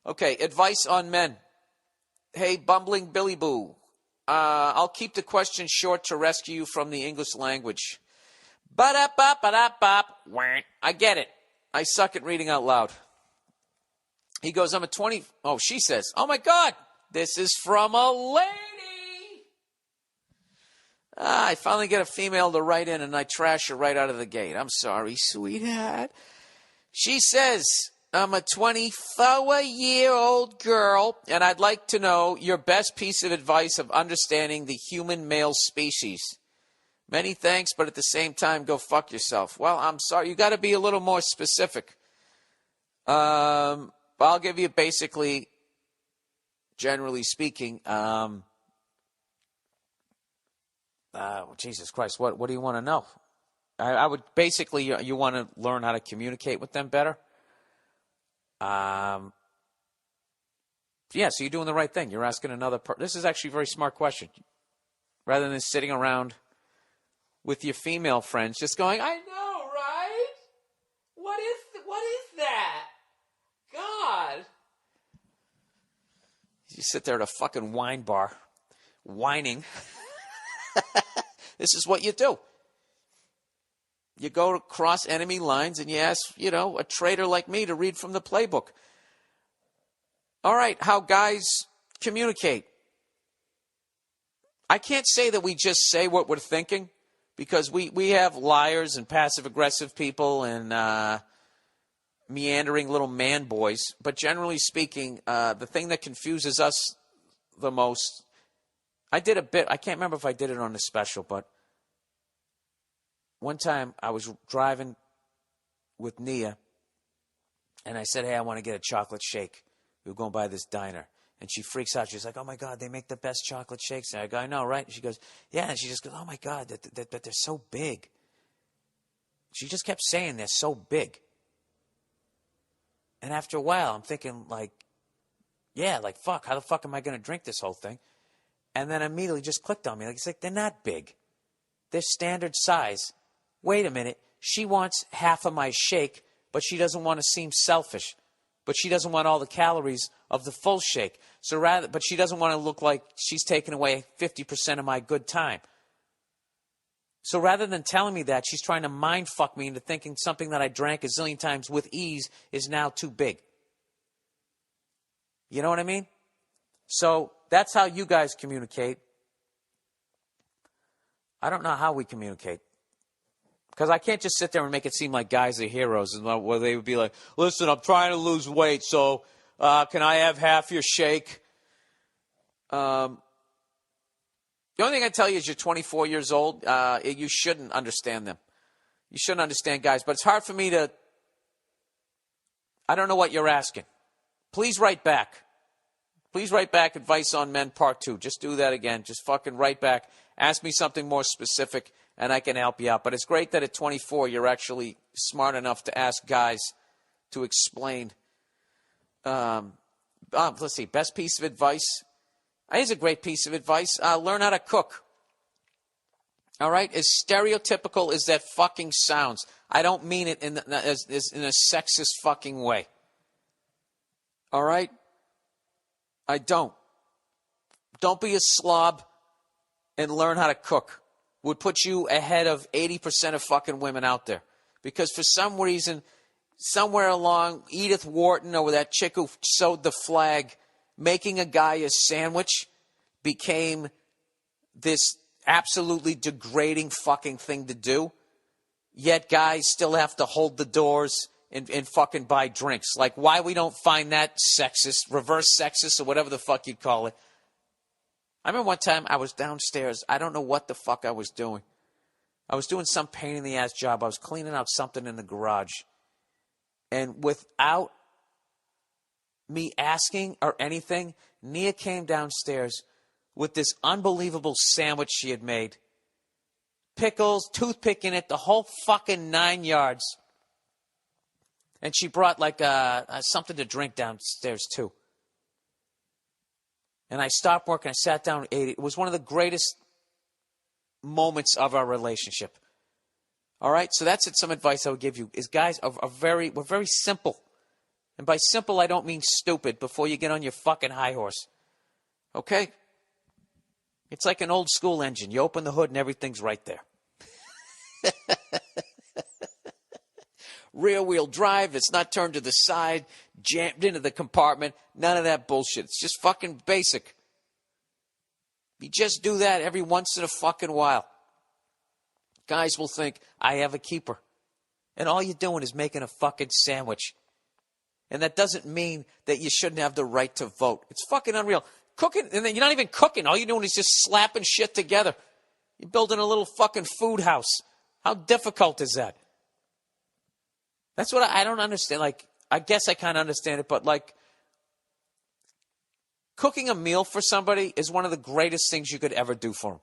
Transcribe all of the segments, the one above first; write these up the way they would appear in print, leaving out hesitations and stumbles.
Okay, advice on men. Hey, bumbling Billy Boo. I'll keep the question short to rescue you from the English language. Ba-da-bop-ba-da-bop. I get it. I suck at reading out loud. He goes, I'm a 20... Oh, she says, oh, my God, this is from a lady. I finally get a female to write in, and I trash her right out of the gate. I'm sorry, sweetheart. She says, I'm a 24-year-old girl, and I'd like to know your best piece of advice of understanding the human male species. Many thanks, but at the same time, go fuck yourself. Well, I'm sorry. You got to be a little more specific. I'll give you basically, generally speaking, Jesus Christ, what do you want to know? I would basically, you want to learn how to communicate with them better. Yeah, so you're doing the right thing. You're asking another person. This is actually a very smart question. Rather than sitting around with your female friends just going, I know, right? What is that? God. You sit there at a fucking wine bar, whining. This is what you do. You go across enemy lines and you ask, a traitor like me to read from the playbook. All right, how guys communicate. I can't say that we just say what we're thinking, because we have liars and passive-aggressive people and meandering little man boys. But generally speaking, the thing that confuses us the most, I did a bit, I can't remember if I did it on the special, but one time I was driving with Nia, and I said, hey, I want to get a chocolate shake. We were going by this diner. And she freaks out. She's like, oh, my God, they make the best chocolate shakes. And I go, I know, right? And she goes, yeah. And she just goes, oh, my God, that they're so big. She just kept saying they're so big. And after a while, I'm thinking, fuck, how the fuck am I going to drink this whole thing? And then immediately just clicked on me. It's like, they're not big. They're standard size. Wait a minute. She wants half of my shake, but she doesn't want to seem selfish. But she doesn't want all the calories of the full shake. But she doesn't want to look like she's taking away 50% of my good time. So rather than telling me that, she's trying to mind fuck me into thinking something that I drank a zillion times with ease is now too big. You know what I mean? So that's how you guys communicate. I don't know how we communicate. Because I can't just sit there and make it seem like guys are heroes, and where they would be like, listen, I'm trying to lose weight, so can I have half your shake? The only thing I tell you is you're 24 years old. You shouldn't understand them. You shouldn't understand guys. But it's hard for me to... I don't know what you're asking. Please write back. Please write back, Advice on Men Part 2. Just do that again. Just fucking write back. Ask me something more specific, and I can help you out. But it's great that at 24, you're actually smart enough to ask guys to explain. Let's see, best piece of advice. Here's a great piece of advice. Learn how to cook. All right? As stereotypical as that fucking sounds, I don't mean it in a sexist fucking way. All right? I don't. Don't be a slob and learn how to cook. Would put you ahead of 80% of fucking women out there. Because for some reason, somewhere along, Edith Wharton or that chick who sewed the flag, making a guy a sandwich became this absolutely degrading fucking thing to do. Yet guys still have to hold the doors and fucking buy drinks. Like, why we don't find that sexist, reverse sexist, or whatever the fuck you'd call it. I remember one time I was downstairs. I don't know what the fuck I was doing. I was doing some pain-in-the-ass job. I was cleaning out something in the garage. And without me asking or anything, Nia came downstairs with this unbelievable sandwich she had made. Pickles, toothpick in it, the whole fucking 9 yards. And she brought like something to drink downstairs too. And I stopped work and I sat down and ate it. It was one of the greatest moments of our relationship. All right? So that's some advice I would give you. Is guys we're very simple. And by simple, I don't mean stupid before you get on your fucking high horse. Okay? It's like an old school engine. You open the hood and everything's right there. Rear wheel drive. It's not turned to the side, jammed into the compartment. None of that bullshit. It's just fucking basic. You just do that every once in a fucking while. Guys will think, I have a keeper. And all you're doing is making a fucking sandwich. And that doesn't mean that you shouldn't have the right to vote. It's fucking unreal. Cooking, and then you're not even cooking. All you're doing is just slapping shit together. You're building a little fucking food house. How difficult is that? That's what I don't understand. Like, I guess I kind of understand it, but like, cooking a meal for somebody is one of the greatest things you could ever do for them.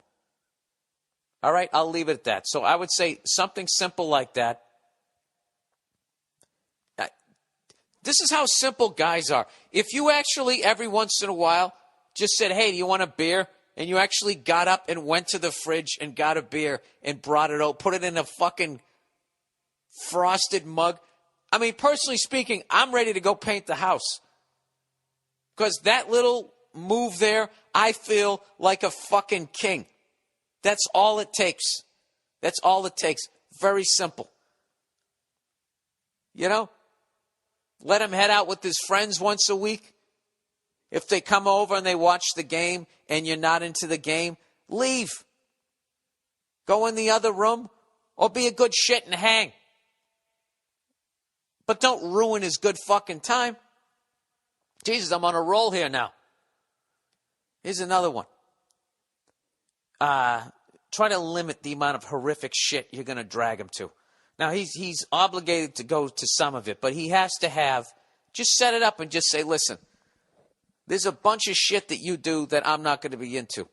All right, I'll leave it at that. So I would say something simple like that. This is how simple guys are. If you actually, every once in a while, just said, hey, do you want a beer? And you actually got up and went to the fridge and got a beer and brought it out, put it in a fucking frosted mug. I mean, personally speaking, I'm ready to go paint the house. Because that little move there, I feel like a fucking king. That's all it takes. That's all it takes. Very simple. You know? Let him head out with his friends once a week. If they come over and they watch the game and you're not into the game, leave. Go in the other room or be a good shit and hang. But don't ruin his good fucking time. Jesus, I'm on a roll here now. Here's another one. Try to limit the amount of horrific shit you're going to drag him to. Now, he's obligated to go to some of it, but he has to have, just set it up and just say, listen, there's a bunch of shit that you do that I'm not going to be into.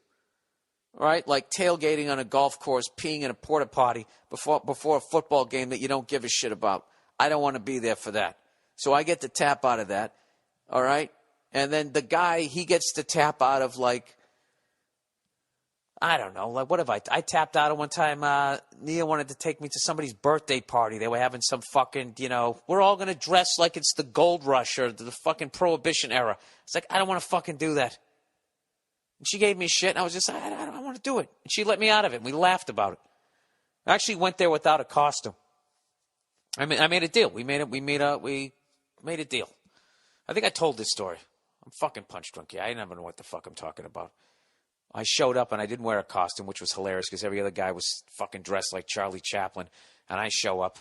All right? Like tailgating on a golf course, peeing in a porta potty before a football game that you don't give a shit about. I don't want to be there for that. So I get to tap out of that. All right? And then the guy, he gets to tap out of like, I don't know, like what have I tapped out of one time. Nia wanted to take me to somebody's birthday party. They were having some fucking, we're all going to dress like it's the gold rush or the fucking prohibition era. It's like, I don't want to fucking do that. And she gave me shit, and I was just, I don't want to do it. And she let me out of it, and we laughed about it. I actually went there without a costume. I made a deal. We made a deal. I think I told this story. I'm fucking punch drunk. Yeah, I never know what the fuck I'm talking about. I showed up and I didn't wear a costume, which was hilarious because every other guy was fucking dressed like Charlie Chaplin. And I show up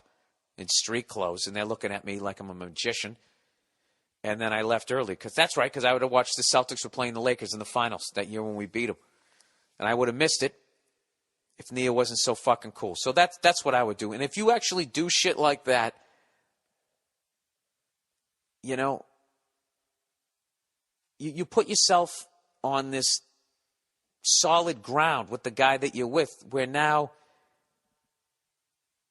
in street clothes and they're looking at me like I'm a magician. And then I left early because that's right, because I would have watched the Celtics were playing the Lakers in the finals that year when we beat them. And I would have missed it if Nia wasn't so fucking cool. So that's what I would do. And if you actually do shit like that, you put yourself on this solid ground with the guy that you're with, where now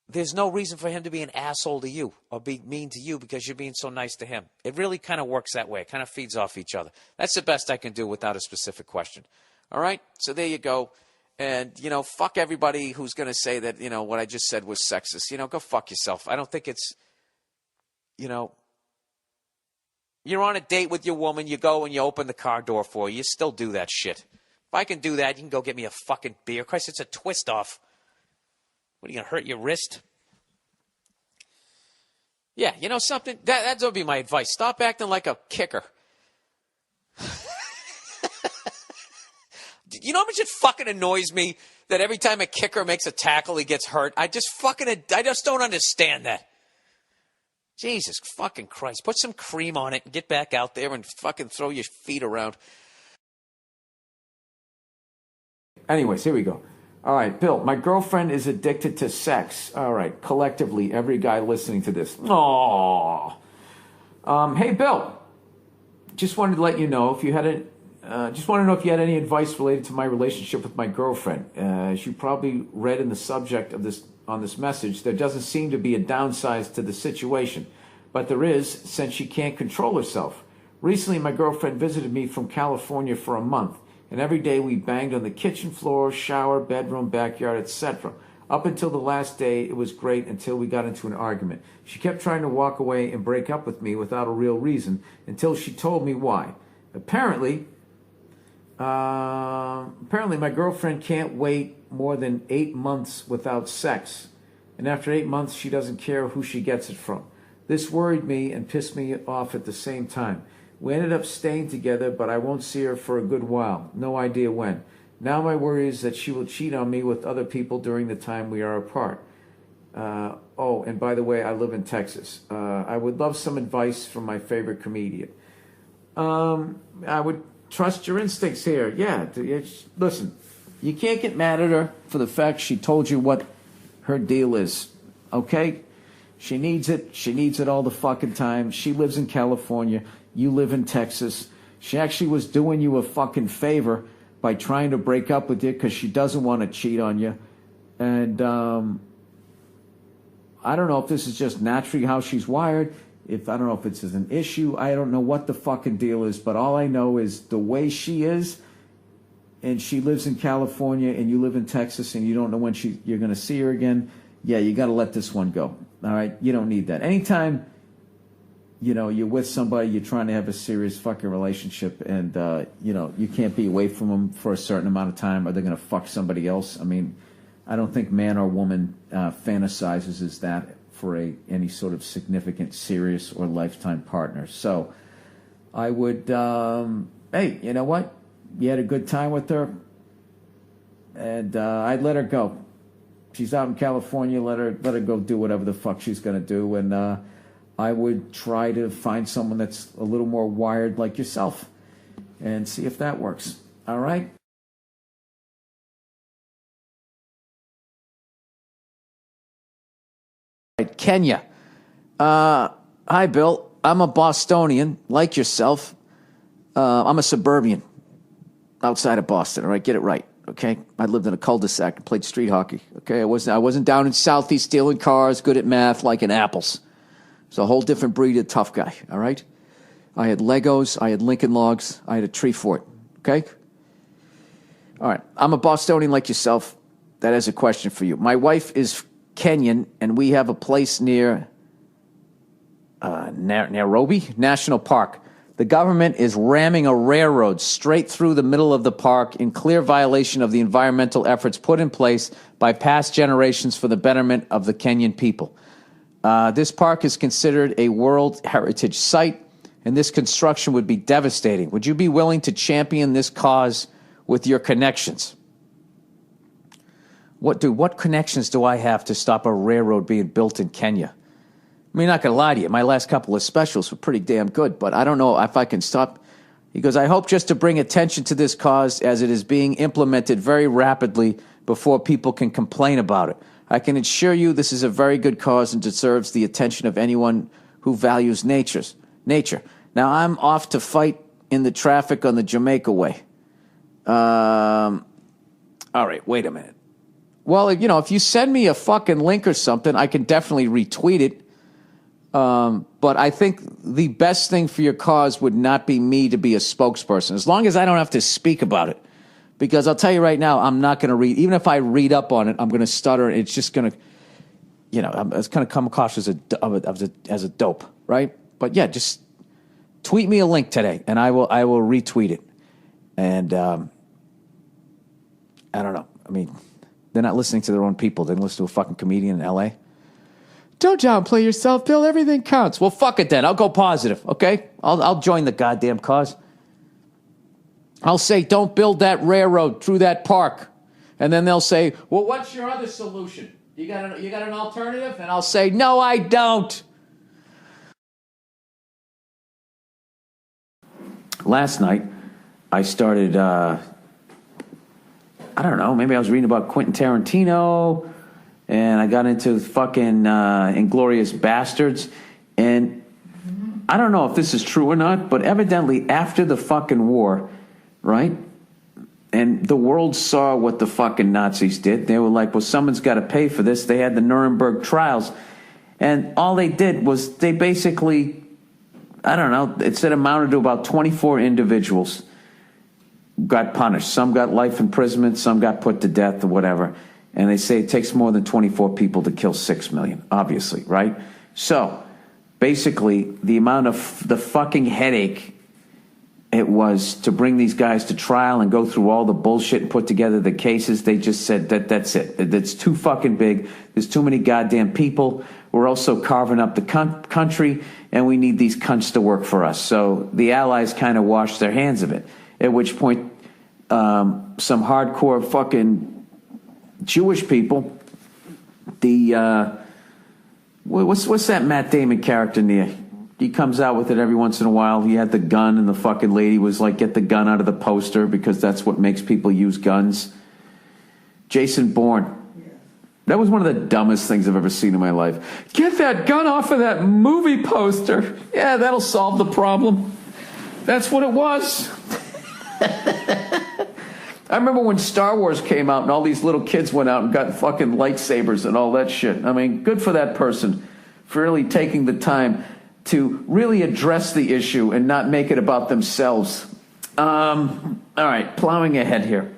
there's no reason for him to be an asshole to you or be mean to you because you're being so nice to him. It really kind of works that way. It kind of feeds off each other. That's the best I can do without a specific question. All right? So there you go. And, fuck everybody who's going to say that, what I just said was sexist. Go fuck yourself. I don't think it's, you're on a date with your woman. You go and you open the car door for her. You still do that shit. If I can do that, you can go get me a fucking beer. Christ, it's a twist off. What, are you going to hurt your wrist? Yeah, something? That would be my advice. Stop acting like a kicker. How much it fucking annoys me that every time a kicker makes a tackle, he gets hurt? I just don't understand that. Jesus fucking Christ. Put some cream on it and get back out there and fucking throw your feet around. Anyways, here we go. All right, Bill, my girlfriend is addicted to sex. All right, collectively, every guy listening to this. Aww. Hey, Bill, just wanted to let you know if you had any advice related to my relationship with my girlfriend. As you probably read in the subject of this message, there doesn't seem to be a downside to the situation, but there is, since she can't control herself. Recently, my girlfriend visited me from California for a month. And every day we banged on the kitchen floor, shower, bedroom, backyard, etc. Up until the last day, it was great until we got into an argument. She kept trying to walk away and break up with me without a real reason until she told me why. Apparently, my girlfriend can't wait more than 8 months without sex. And after 8 months, she doesn't care who she gets it from. This worried me and pissed me off at the same time. We ended up staying together, but I won't see her for a good while. No idea when. Now my worry is that she will cheat on me with other people during the time we are apart. Oh, and by the way, I live in Texas. I would love some advice from my favorite comedian. I would trust your instincts here. Yeah, listen, you can't get mad at her for the fact she told you what her deal is, okay? She needs it. She needs it all the fucking time. She lives in California. You live in Texas. She actually was doing you a fucking favor by trying to break up with you because she doesn't want to cheat on you. And I don't know if this is just naturally how she's wired. I don't know if it's an issue. I don't know what the fucking deal is, but all I know is the way she is, and she lives in California and you live in Texas and you don't know when you're going to see her again. Yeah, you got to let this one go. All right? You don't need that. Anytime, you're with somebody, you're trying to have a serious fucking relationship, and, you can't be away from them for a certain amount of time or they're going to fuck somebody else. I mean, I don't think man or woman fantasizes as that for any sort of significant, serious, or lifetime partner. So I would, hey, you know what? You had a good time with her, and I'd let her go. She's out in California. Let her go do whatever the fuck she's going to do, and I would try to find someone that's a little more wired like yourself and see if that works. All right? Kenya. Hi, Bill. I'm a Bostonian, like yourself. I'm a suburban outside of Boston, all right? Get it right, okay? I lived in a cul-de-sac and played street hockey, okay? I wasn't down in Southeast stealing cars, good at math, liking apples. It's a whole different breed of tough guy, all right? I had Legos, I had Lincoln Logs, I had a tree fort, okay? All right, I'm a Bostonian like yourself. That has a question for you. My wife is Kenyan, and we have a place near Nairobi National Park. The government is ramming a railroad straight through the middle of the park in clear violation of the environmental efforts put in place by past generations for the betterment of the Kenyan people. This park is considered a World Heritage Site, and this construction would be devastating. Would you be willing to champion this cause with your connections? What connections do I have to stop a railroad being built in Kenya? I mean, not going to lie to you. My last couple of specials were pretty damn good, but I don't know if I can stop. He goes, I hope just to bring attention to this cause as it is being implemented very rapidly before people can complain about it. I can assure you this is a very good cause and deserves the attention of anyone who values nature. Now, I'm off to fight in the traffic on the Jamaica way. All right, wait a minute. Well, if you send me a fucking link or something, I can definitely retweet it. But I think the best thing for your cause would not be me to be a spokesperson, as long as I don't have to speak about it. Because I'll tell you right now, I'm not going to read. Even if I read up on it, I'm going to stutter. It's just going to, it's going to come across as a dope, right? But yeah, just tweet me a link today, and I will retweet it. And I don't know. I mean, they're not listening to their own people. They listen to a fucking comedian in L.A. Don't downplay yourself, Bill. Everything counts. Well, fuck it then. I'll go positive, okay? I'll join the goddamn cause. I'll say, don't build that railroad through that park. And then they'll say, well, what's your other solution? You got an alternative? And I'll say, no, I don't. Last night, I started, I don't know, maybe I was reading about Quentin Tarantino, and I got into fucking Inglourious Bastards, and I don't know if this is true or not, but evidently after the fucking war, right, and the world saw what the fucking Nazis did, they were like, well, someone's got to pay for this. They had the Nuremberg trials, and all they did was they basically, I don't know, it said amounted to about 24 individuals got punished. Some got life imprisonment, some got put to death or whatever. And they say it takes more than 24 people to kill 6 million, obviously, right? So basically, the amount of the fucking headache it was to bring these guys to trial and go through all the bullshit and put together the cases, they just said that's it. That's too fucking big. There's too many goddamn people. We're also carving up the country, and we need these cunts to work for us. So the Allies kind of washed their hands of it, at which point some hardcore fucking Jewish people, what's that Matt Damon character near? He comes out with it every once in a while. He had the gun, and the fucking lady was like, get the gun out of the poster because that's what makes people use guns. Jason Bourne. That was one of the dumbest things I've ever seen in my life. Get that gun off of that movie poster. Yeah, that'll solve the problem. That's what it was. I remember when Star Wars came out and all these little kids went out and got fucking lightsabers and all that shit. I mean, good for that person for really taking the time to really address the issue and not make it about themselves. All right, plowing ahead here.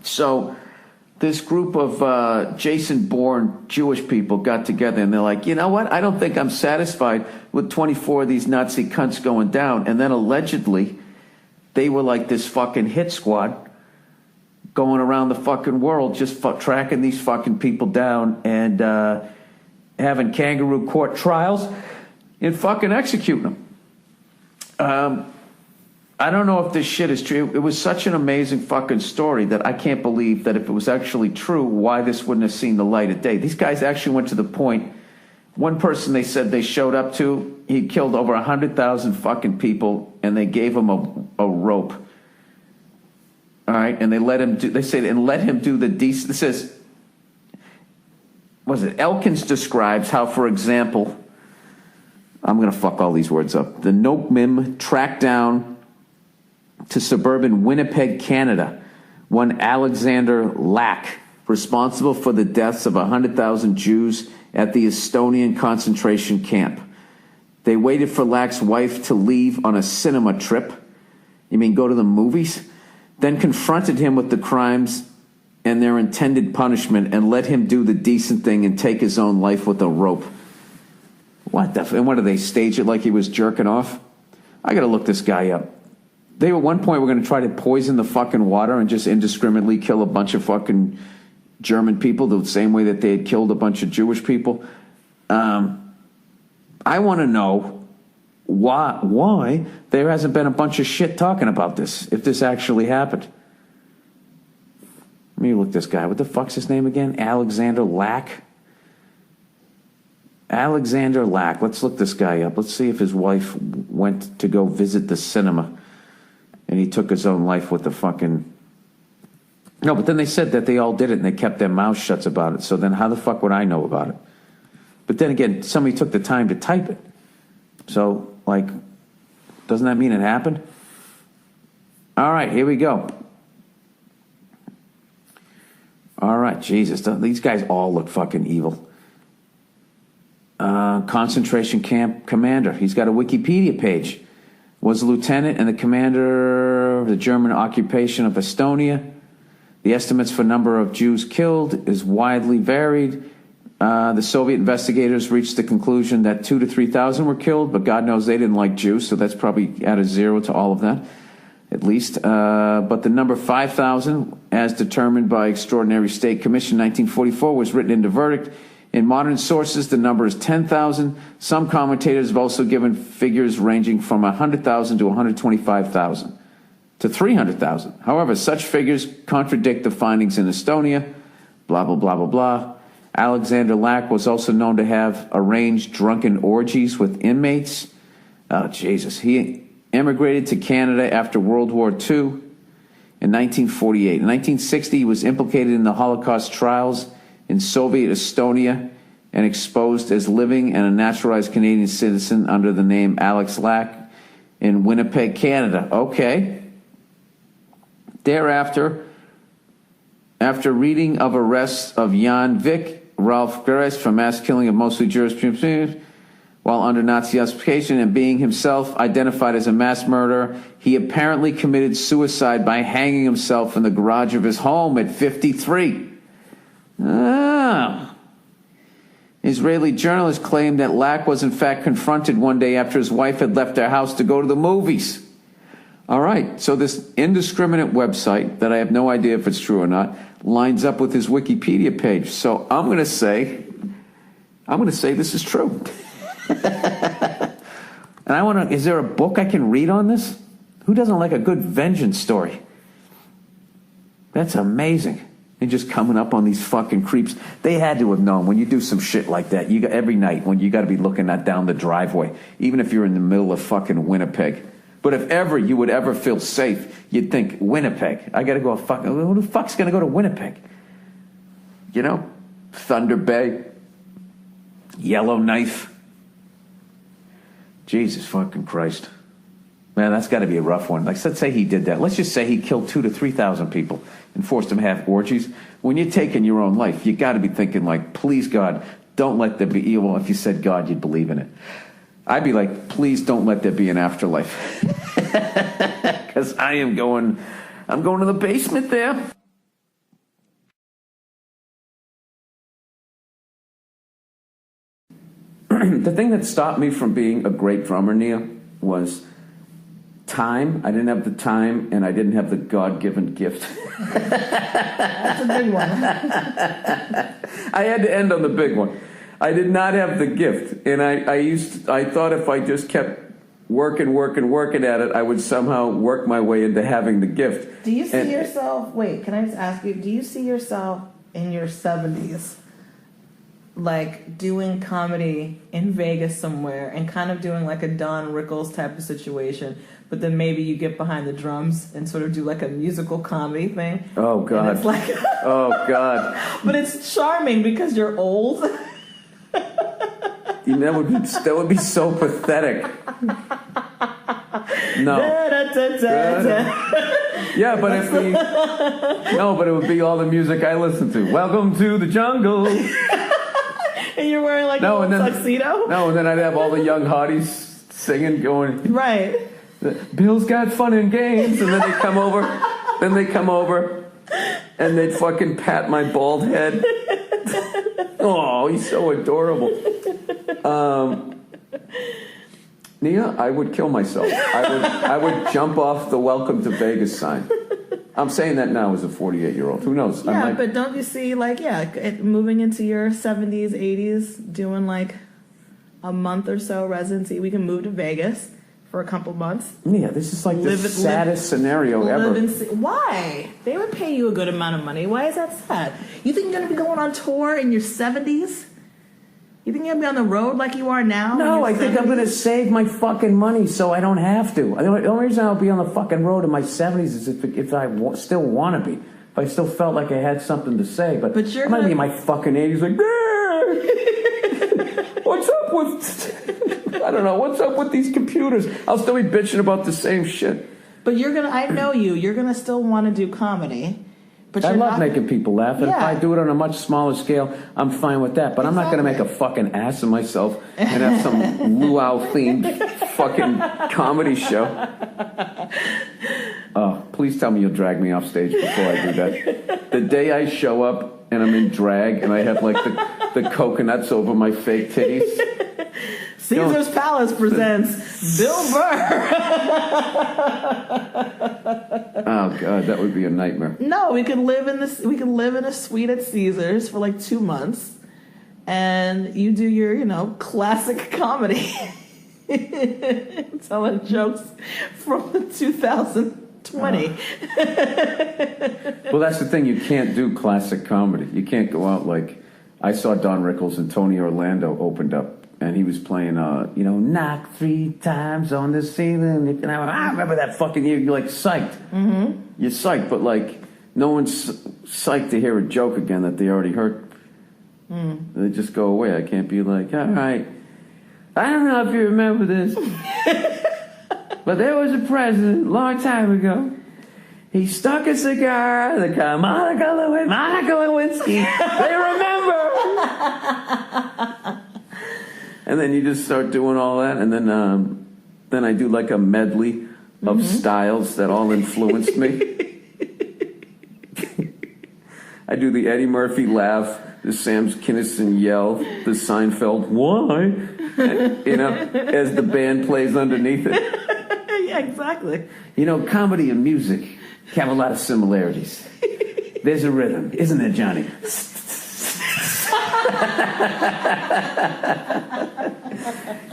So this group of Jason Bourne Jewish people got together and they're like, you know what? I don't think I'm satisfied with 24 of these Nazi cunts going down. And then allegedly they were like this fucking hit squad going around the fucking world just tracking these fucking people down and having kangaroo court trials and fucking executing them. I don't know if this shit is true. It was such an amazing fucking story that I can't believe that if it was actually true, why this wouldn't have seen the light of day. These guys actually went to the point. One person they said they showed up to, he killed over 100,000 fucking people, and they gave him a rope. All right, and they let him do. They said and let him do the decent. It says, what is it? Elkins describes how, for example, I'm going to fuck all these words up. The Nokmim tracked down to suburban Winnipeg, Canada, one Alexander Lack, responsible for the deaths of 100,000 Jews at the Estonian concentration camp. They waited for Lack's wife to leave on a cinema trip. You mean go to the movies? Then confronted him with the crimes and their intended punishment and let him do the decent thing and take his own life with a rope. And what, do they stage it like he was jerking off? I got to look this guy up. They at one point were going to try to poison the fucking water and just indiscriminately kill a bunch of fucking German people the same way that they had killed a bunch of Jewish people. I want to know why there hasn't been a bunch of shit talking about this, if this actually happened. Let me look this guy. What the fuck's his name again? Alexander Lack? Alexander Lack. Let's look this guy up. Let's see if his wife went to go visit the cinema and he took his own life with the fucking... No, but then they said that they all did it and they kept their mouths shut about it. So then how the fuck would I know about it? But then again, somebody took the time to type it. So, like, doesn't that mean it happened? All right, here we go. All right, Jesus. These guys all look fucking evil. Concentration camp commander. He's got a Wikipedia page. Was a lieutenant and the commander of the German occupation of Estonia. The estimates for number of Jews killed is widely varied. The Soviet investigators reached the conclusion that 2,000 to 3,000 were killed, but God knows they didn't like Jews, so that's probably added 0 to all of that, at least. But the number 5,000, as determined by Extraordinary State Commission 1944, was written into verdict. In modern sources, the number is 10,000. Some commentators have also given figures ranging from 100,000 to 125,000 to 300,000. However, such figures contradict the findings in Estonia, blah, blah, blah, blah, blah. Alexander Lack was also known to have arranged drunken orgies with inmates. Oh, Jesus. He immigrated to Canada after World War II in 1948. In 1960, he was implicated in the Holocaust trials in Soviet Estonia and exposed as living and a naturalized Canadian citizen under the name Alex Lack in Winnipeg, Canada. Okay. Thereafter, after reading of arrests of Jan Vick, Ralph Geres for mass killing of mostly Jewish people while under Nazi occupation and being himself identified as a mass murderer, he apparently committed suicide by hanging himself in the garage of his home at 53. Ah. Israeli journalists claimed that Lack was in fact confronted one day after his wife had left their house to go to the movies. All right, so this indiscriminate website, that I have no idea if it's true or not, lines up with his Wikipedia page. So I'm going to say this is true. And is there a book I can read on this? Who doesn't like a good vengeance story? That's amazing. And just coming up on these fucking creeps. They had to have known when you do some shit like that, every night when you got to be looking down the driveway, even if you're in the middle of fucking Winnipeg. But if ever you would ever feel safe, you'd think, Winnipeg. I got to go who the fuck's going to go to Winnipeg? You know? Thunder Bay. Yellowknife. Jesus fucking Christ. Man, that's got to be a rough one. Like, let's say he did that. Let's just say he killed 2,000 to 3,000 people and forced them to have orgies. When you're taking your own life, you got to be thinking, like, please, God, don't let there be evil. If you said God, you'd believe in it. I'd be like, please don't let there be an afterlife. Because I'm going to the basement there. The thing that stopped me from being a great drummer, Nia, was time. I didn't have the time, and I didn't have the God-given gift. That's a big one. I had to end on the big one. I did not have the gift, and I thought if I just kept working at it, I would somehow work my way into having the gift. Do you see yourself, wait, can I just ask you, do you see yourself in your 70s, like doing comedy in Vegas somewhere and kind of doing like a Don Rickles type of situation, but then maybe you get behind the drums and sort of do like a musical comedy thing? Oh, God. And it's like, oh, God. But it's charming because you're old. That would be so pathetic. No. Yeah, but it would be all the music I listen to. Welcome to the jungle. And you're wearing like a tuxedo? No, and then I'd have all the young hotties singing, going, right. Bill's got fun and games, and then they come over, and they'd fucking pat my bald head. Oh, he's so adorable. Nia, I would kill myself. I would jump off the Welcome to Vegas sign. I'm saying that now as a 48-year-old. Who knows? Yeah, but don't you see, like, moving into your 70s, 80s, doing like a month or so residency. We can move to Vegas for a couple months. Yeah, this is like the saddest scenario ever. Why? They would pay you a good amount of money. Why is that sad? You think you're going to be going on tour in your 70s? You think you're going to be on the road like you are now? No, I think I'm going to save my fucking money so I don't have to. The only reason I'll be on the fucking road in my 70s is if I still want to be. If I still felt like I had something to say. But I'm going to be in my fucking 80s like, what's up with... I don't know. What's up with these computers? I'll still be bitching about the same shit. But I know you're going to still want to do comedy. But I love making people laugh, and if I do it on a much smaller scale, I'm fine with that. But I'm not going to make a fucking ass of myself and have some luau-themed fucking comedy show. Oh, please tell me you'll drag me off stage before I do that. The day I show up and I'm in drag and I have like the coconuts over my fake titties. Caesar's Palace presents Bill Burr. Oh God, that would be a nightmare. No, we could live in a suite at Caesar's for like 2 months, and you do your classic comedy, telling jokes from 2020. Well, that's the thing. You can't do classic comedy. You can't go out like I saw Don Rickles and Tony Orlando opened up. And he was playing, knock 3 times on the ceiling. And I remember that fucking year. You're like psyched. Mm-hmm. You're psyched, but like no one's psyched to hear a joke again that they already heard. They just go away. I can't be like, all right, I don't know if you remember this, but there was a president a long time ago. He stuck a cigar in the Monica Lewinsky. They remember. And then you just start doing all that, and then I do like a medley of styles that all influenced me. I do the Eddie Murphy laugh, the Sam Kinison yell, the Seinfeld, why? As the band plays underneath it. Yeah, exactly. Comedy and music have a lot of similarities. There's a rhythm, isn't there, Johnny?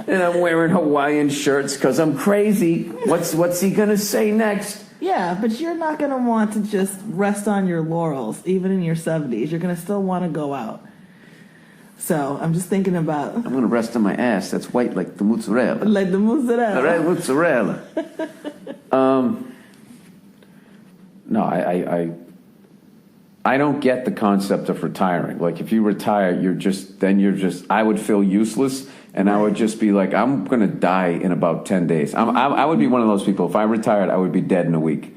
And I'm wearing Hawaiian shirts because I'm crazy. What's he gonna say next? Yeah, but you're not gonna want to just rest on your laurels, even in your 70s. You're gonna still want to go out. So I'm just thinking about. I'm gonna rest on my ass. That's white like the mozzarella. Like the mozzarella. All right, mozzarella. No, I don't get the concept of retiring. Like, if you retire, I would feel useless, and I would just be like, I'm going to die in about 10 days. I would be one of those people. If I retired, I would be dead in a week,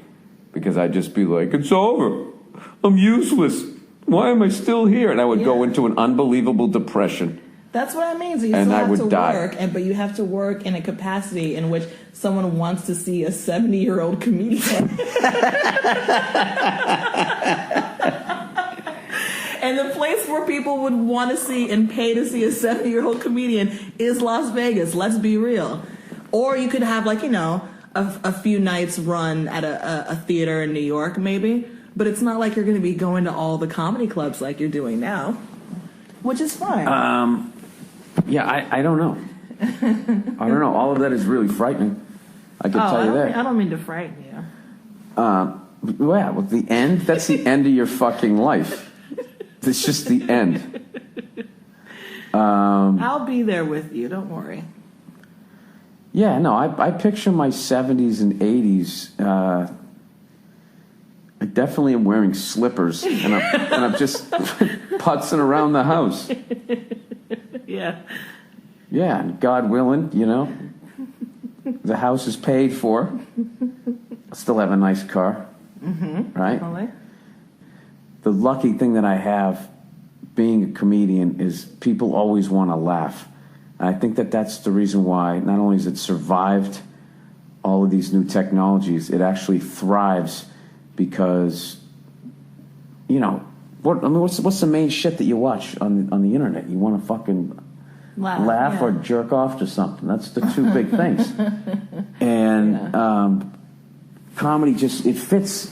because I'd just be like, it's over. I'm useless. Why am I still here? And I would go into an unbelievable depression. That's what I mean. So you still have to work, but you have to work in a capacity in which someone wants to see a 70-year-old comedian. And the place where people would want to see and pay to see a 70-year-old comedian is Las Vegas. Let's be real. Or you could have, a few nights run at a theater in New York, maybe. But it's not like you're going to be going to all the comedy clubs like you're doing now, which is fine. Yeah, I don't know. I don't know. All of that is really frightening. I can tell you that. I don't mean to frighten you. Well, the end, that's the end of your fucking life. It's just the end. I'll be there with you. Don't worry. Yeah, no, I picture my 70s and 80s. I definitely am wearing slippers, and I'm just putzing around the house. Yeah. Yeah, and God willing, the house is paid for. I still have a nice car, right? Totally. The lucky thing that I have being a comedian is people always want to laugh. And I think that's the reason why not only has it survived all of these new technologies, it actually thrives because, what's the main shit that you watch on the internet? You want to fucking laugh or jerk off to something. That's the two big things. And comedy it fits.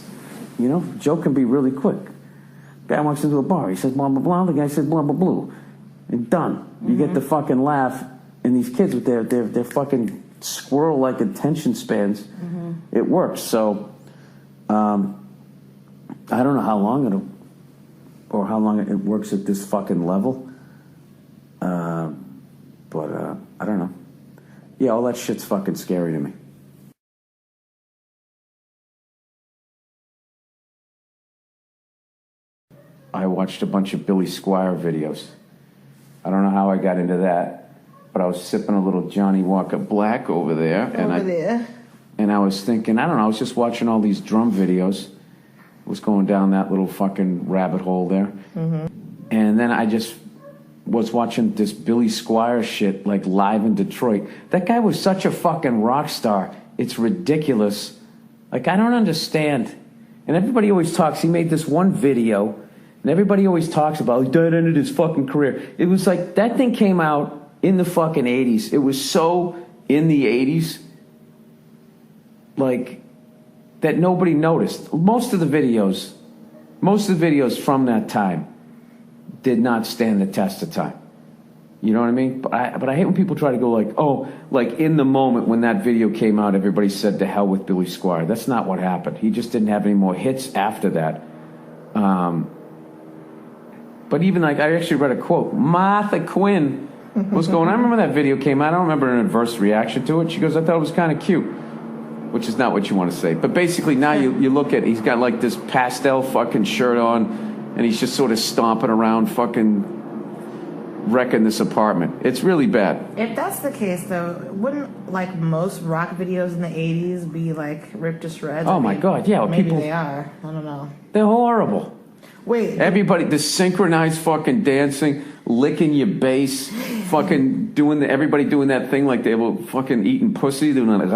Joke can be really quick. Guy walks into a bar, he says blah blah blah, the guy says blah blah blah, and done. You get the fucking laugh, and these kids with their fucking squirrel like attention spans, it works. So I don't know how long it works at this fucking level. But I don't know. Yeah, all that shit's fucking scary to me. I watched a bunch of Billy Squier videos. I don't know how I got into that, but I was sipping a little Johnny Walker Black over there. And I was thinking, I don't know, I was just watching all these drum videos. I was going down that little fucking rabbit hole there. And then I just was watching this Billy Squier shit, like live in Detroit. That guy was such a fucking rock star. It's ridiculous. Like, I don't understand. And everybody always talks, he made this one video, and everybody always talks about, that ended his fucking career. It was like, that thing came out in the fucking 80s. It was so in the 80s, like, that nobody noticed. Most of the videos from that time did not stand the test of time. You know what I mean? But I hate when people try to go like, oh, like in the moment when that video came out, everybody said to hell with Billy Squier. That's not what happened. He just didn't have any more hits after that. But even like, I actually read a quote. Martha Quinn was going, I remember that video came out. I don't remember an adverse reaction to it. She goes, I thought it was kind of cute. Which is not what you want to say. But basically now you look at, he's got like this pastel fucking shirt on, and he's just sort of stomping around fucking wrecking this apartment. It's really bad. If that's the case, though, wouldn't like most rock videos in the 80s be like ripped to shreds? Oh my God, yeah. Maybe people, they are. I don't know. They're horrible. Wait. Everybody, the synchronized fucking dancing, licking your bass, fucking everybody doing that thing like they were fucking eating pussy, doing that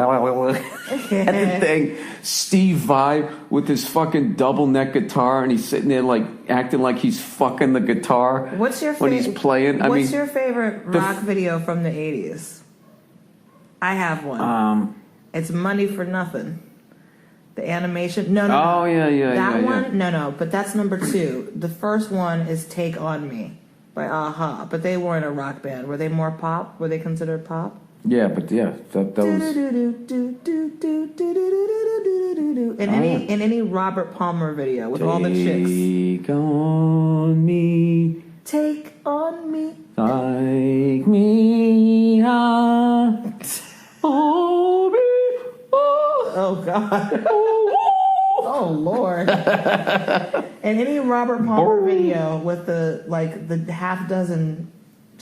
thing. Steve Vai with his fucking double neck guitar, and he's sitting there like acting like he's fucking the guitar. What's your when he's playing? What's your favorite rock video from the 80s? I have one. It's Money for Nothing. The animation. No. Oh, yeah. That one? No. But that's number 2. The first one is Take On Me by A-ha. But they weren't a rock band. Were they more pop? Were they considered pop? Yeah, but that was... In any Robert Palmer video with all the chicks. Take on me. Take on me. Like me. Oh, God. Oh, Lord. And any Robert Palmer video with the half dozen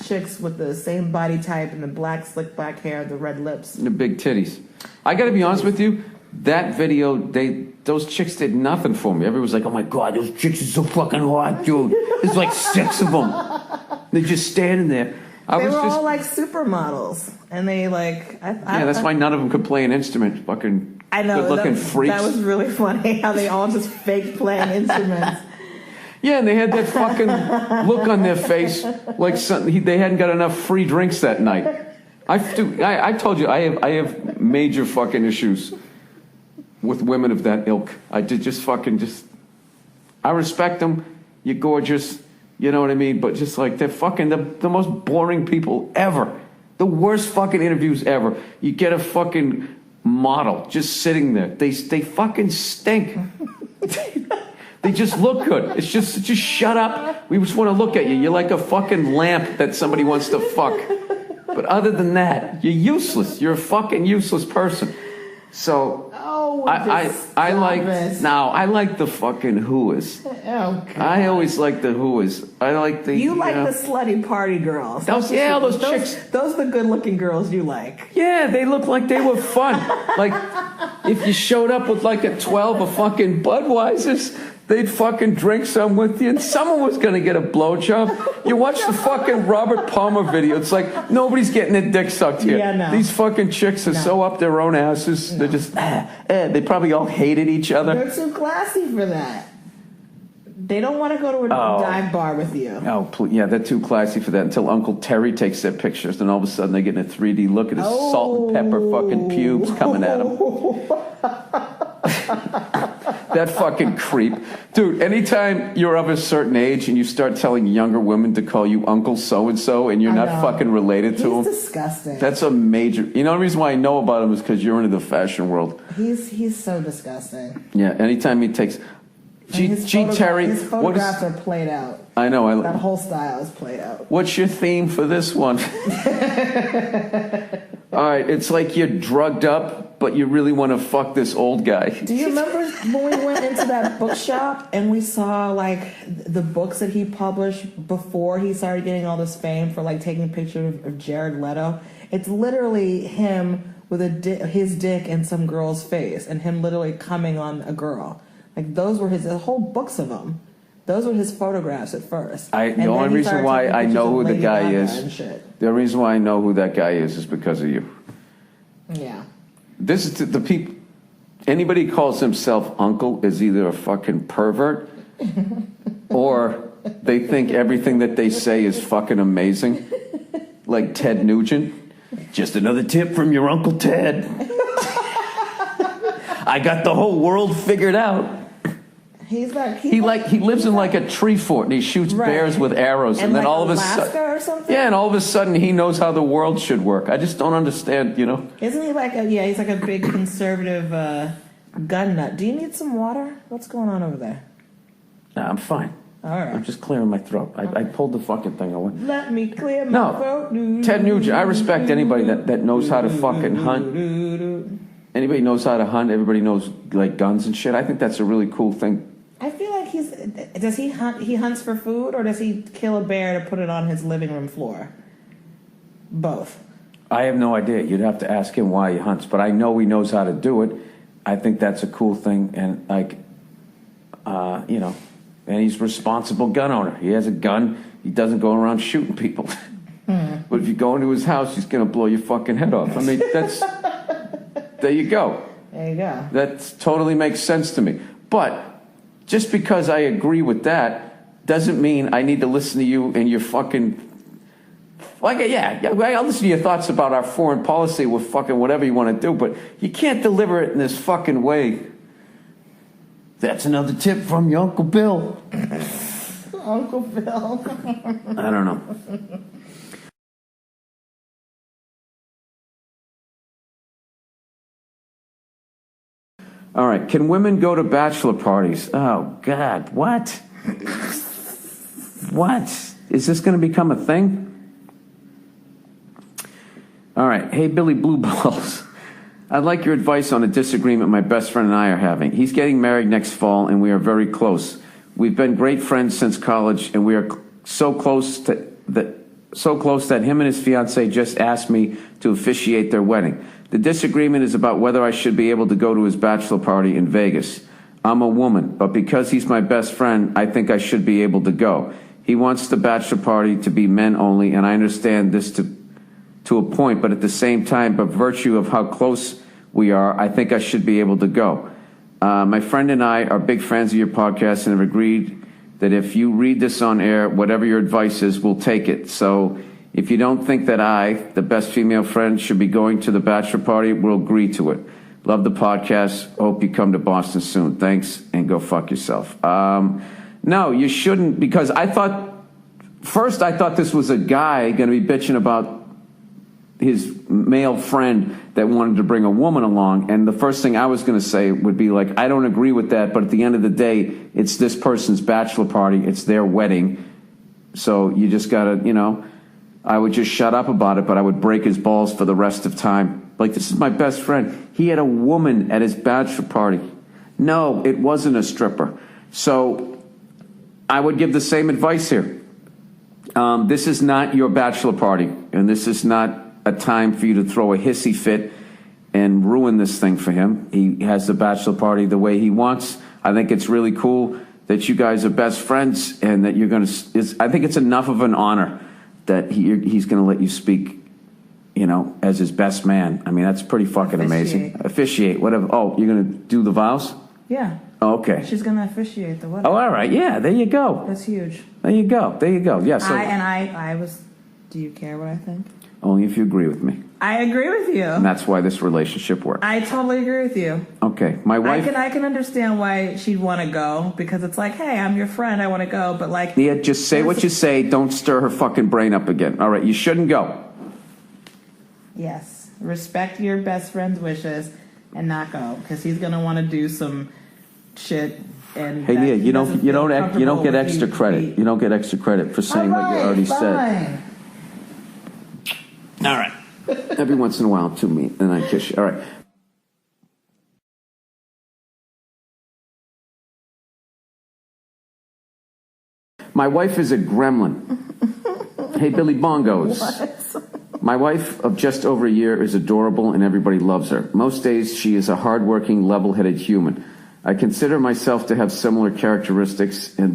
chicks with the same body type and the black, slick back hair, the red lips. The big titties. I got to be honest with you. That video, those chicks did nothing for me. Everyone was like, oh, my God, those chicks are so fucking hot, dude. There's like 6 of them. They're just standing there. They were all like supermodels. And they that's why none of them could play an instrument. Fucking... I know. Good-looking freaks. That was really funny how they all just faked playing instruments. Yeah, and they had that fucking look on their face like they hadn't got enough free drinks that night. I told you, I have major fucking issues with women of that ilk. I respect them. You're gorgeous. You know what I mean? But just like, they're fucking the most boring people ever. The worst fucking interviews ever. You get a fucking... model just sitting there. They fucking stink. They just look good. It's just shut up. We just want to look at you. You're like a fucking lamp that somebody wants to fuck. But other than that, you're useless. You're a fucking useless person. So I like the fucking whoas. Oh, God. I always like the whoas. I like the the slutty party girls. Those chicks. Those are the good looking girls you like. Yeah, they look like they were fun. Like if you showed up with like a 12 of fucking Budweisers, they'd fucking drink some with you, and someone was gonna get a blowjob. You watch the fucking Robert Palmer video. It's like nobody's getting their dick sucked here. Yeah, no. These fucking chicks are so up their own asses. No. They're just they probably all hated each other. They're too classy for that. They don't want to go to a dive bar with you. Oh, yeah, they're too classy for that until Uncle Terry takes their pictures. Then all of a sudden they get in a 3D look at his salt and pepper fucking pubes coming at him. That fucking creep. Dude, anytime you're of a certain age and you start telling younger women to call you Uncle so-and-so and you're not fucking related to him. He's disgusting. That's a major... You know the reason why I know about him is because you're into the fashion world. He's so disgusting. Yeah, anytime he takes... Terry, his photographs are played out. I know. That whole style is played out. What's your theme for this one? All right, it's like you're drugged up, but you really want to fuck this old guy. Do you remember when we went into that bookshop and we saw like the books that he published before he started getting all this fame for like taking pictures of Jared Leto? It's literally him with his dick in some girl's face and him literally coming on a girl. Like those were the whole books of them. Those were his photographs at first. The only reason why I know who the guy is, the reason why I know who that guy is because of you. Yeah. This is the people. Anybody who calls himself uncle is either a fucking pervert or they think everything that they say is fucking amazing. Like Ted Nugent. Just another tip from your Uncle Ted. I got the whole world figured out. He lives in like a tree fort and he shoots bears with arrows and then like all of a Alaska sudden or something? Yeah, and all of a sudden he knows how the world should work. I just don't understand, you know. Isn't he like he's like a big conservative gun nut. Do you need some water? What's going on over there? Nah, I'm fine. All right. I'm just clearing my throat. I pulled the fucking thing away. Let me clear my throat. Ted Nugent, I respect anybody that knows how to fucking hunt. Anybody knows how to hunt. Everybody knows like guns and shit. I think that's a really cool thing. I feel like does he hunt? He hunts for food, or does he kill a bear to put it on his living room floor? Both. I have no idea. You'd have to ask him why he hunts, but I know he knows how to do it. I think that's a cool thing, and like, you know, And he's a responsible gun owner. He has a gun. He doesn't go around shooting people. But if you go into his house, he's going to blow your fucking head off. I mean, that's... There you go. There you go. That totally makes sense to me. But just because I agree with that doesn't mean I need to listen to you and your fucking... Like, yeah, I'll listen to your thoughts about our foreign policy with fucking whatever you want to do, but you can't deliver it in this fucking way. That's another tip from your Uncle Bill. Uncle Bill. I don't know. All right, can women go to bachelor parties? Oh, God, what? What? Is this going to become a thing? All right, hey, Billy Blue Balls. I'd like your advice on a disagreement my best friend and I are having. He's getting married next fall, and we are very close. We've been great friends since college, and we are so close that him and his fiancée just asked me to officiate their wedding. The disagreement is about whether I should be able to go to his bachelor party in Vegas. I'm a woman, but because he's my best friend, I think I should be able to go. He wants the bachelor party to be men only, and I understand this to a point, but at the same time, by virtue of how close we are, I think I should be able to go. My friend and I are big fans of your podcast and have agreed that if you read this on air, whatever your advice is, we'll take it. So if you don't think that I, the best female friend, should be going to the bachelor party, we'll agree to it. Love the podcast. Hope you come to Boston soon. Thanks, and go fuck yourself. No, you shouldn't, because I thought this was a guy going to be bitching about his male friend that wanted to bring a woman along, and the first thing I was going to say would be like, I don't agree with that, but at the end of the day, it's this person's bachelor party, it's their wedding, so you just gotta, I would just shut up about it, but I would break his balls for the rest of time. Like, this is my best friend. He had a woman at his bachelor party. No, it wasn't a stripper. So I would give the same advice here. This is not your bachelor party, and this is not a time for you to throw a hissy fit and ruin this thing for him. He has the bachelor party the way he wants. I think it's really cool that you guys are best friends, and that you're going to... I think it's enough of an honor that he's going to let you speak, as his best man. I mean, that's pretty fucking amazing. Officiate, whatever. Oh, you're going to do the vows? Yeah. Oh, okay. She's going to officiate the wedding. Oh, all right. Yeah, there you go. That's huge. There you go. Yeah. So I was... Do you care what I think? Only if you agree with me. I agree with you. And that's why this relationship works. I totally agree with you. Okay. My wife... I can understand why she'd want to go, because it's like, hey, I'm your friend, I want to go, but like... Yeah, just say what you say. Don't stir her fucking brain up again. All right, you shouldn't go. Yes. Respect your best friend's wishes and not go, because he's going to want to do some shit. And hey, Leah, you don't get extra credit. You don't get extra credit for saying what you already said. All right. Every once in a while, to me, and I kiss you. All right. My wife is a gremlin. Hey, Billy Bongos. What? My wife of just over a year is adorable, and everybody loves her. Most days, she is a hardworking, level-headed human. I consider myself to have similar characteristics, and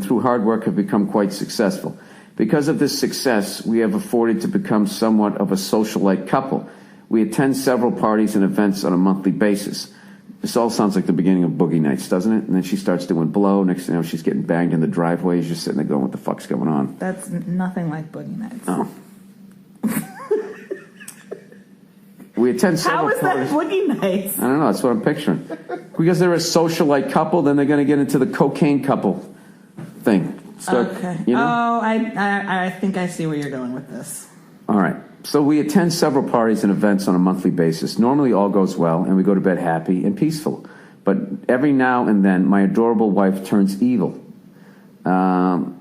through hard work have become quite successful. Because of this success, we have afforded to become somewhat of a socialite couple. We attend several parties and events on a monthly basis. This all sounds like the beginning of Boogie Nights, doesn't it? And then she starts doing blow. Next thing you know, she's getting banged in the driveway. She's just sitting there going, what the fuck's going on? That's nothing like Boogie Nights. Oh. We attend several parties. How is that Boogie Nights? I don't know. That's what I'm picturing. Because they're a socialite couple, then they're going to get into the cocaine couple thing. Okay. Oh, I think I see where you're going with this. All right. So we attend several parties and events on a monthly basis. Normally all goes well, and we go to bed happy and peaceful. But every now and then, my adorable wife turns evil. I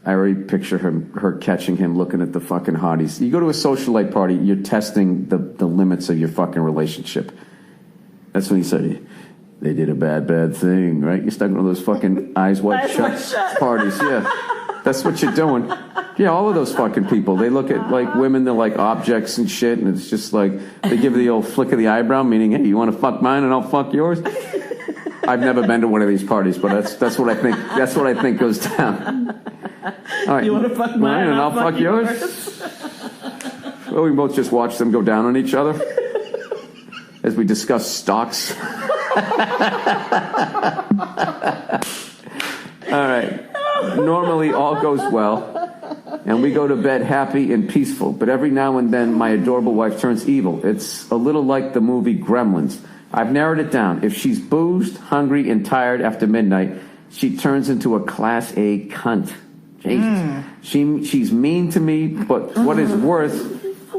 already picture her catching him looking at the fucking hotties. You go to a socialite party, you're testing the limits of your fucking relationship. That's when he said, they did a bad thing, right? You're stuck in one of those fucking eyes wide shut parties. Yeah, that's what you're doing. Yeah, all of those fucking people. They look at like women, they're like objects and shit, and it's just like they give the old flick of the eyebrow, meaning, hey, you want to fuck mine and I'll fuck yours? I've never been to one of these parties, but that's what I think. That's what I think goes down. All right. You want to fuck mine, and I'll fuck yours. Well, we both just watch them go down on each other as we discuss stocks. All right. Normally, all goes well, and we go to bed happy and peaceful. But every now and then, my adorable wife turns evil. It's a little like the movie Gremlins. I've narrowed it down. If she's boozed, hungry, and tired after midnight, she turns into a Class A cunt. Jesus. She's mean to me, but what is worse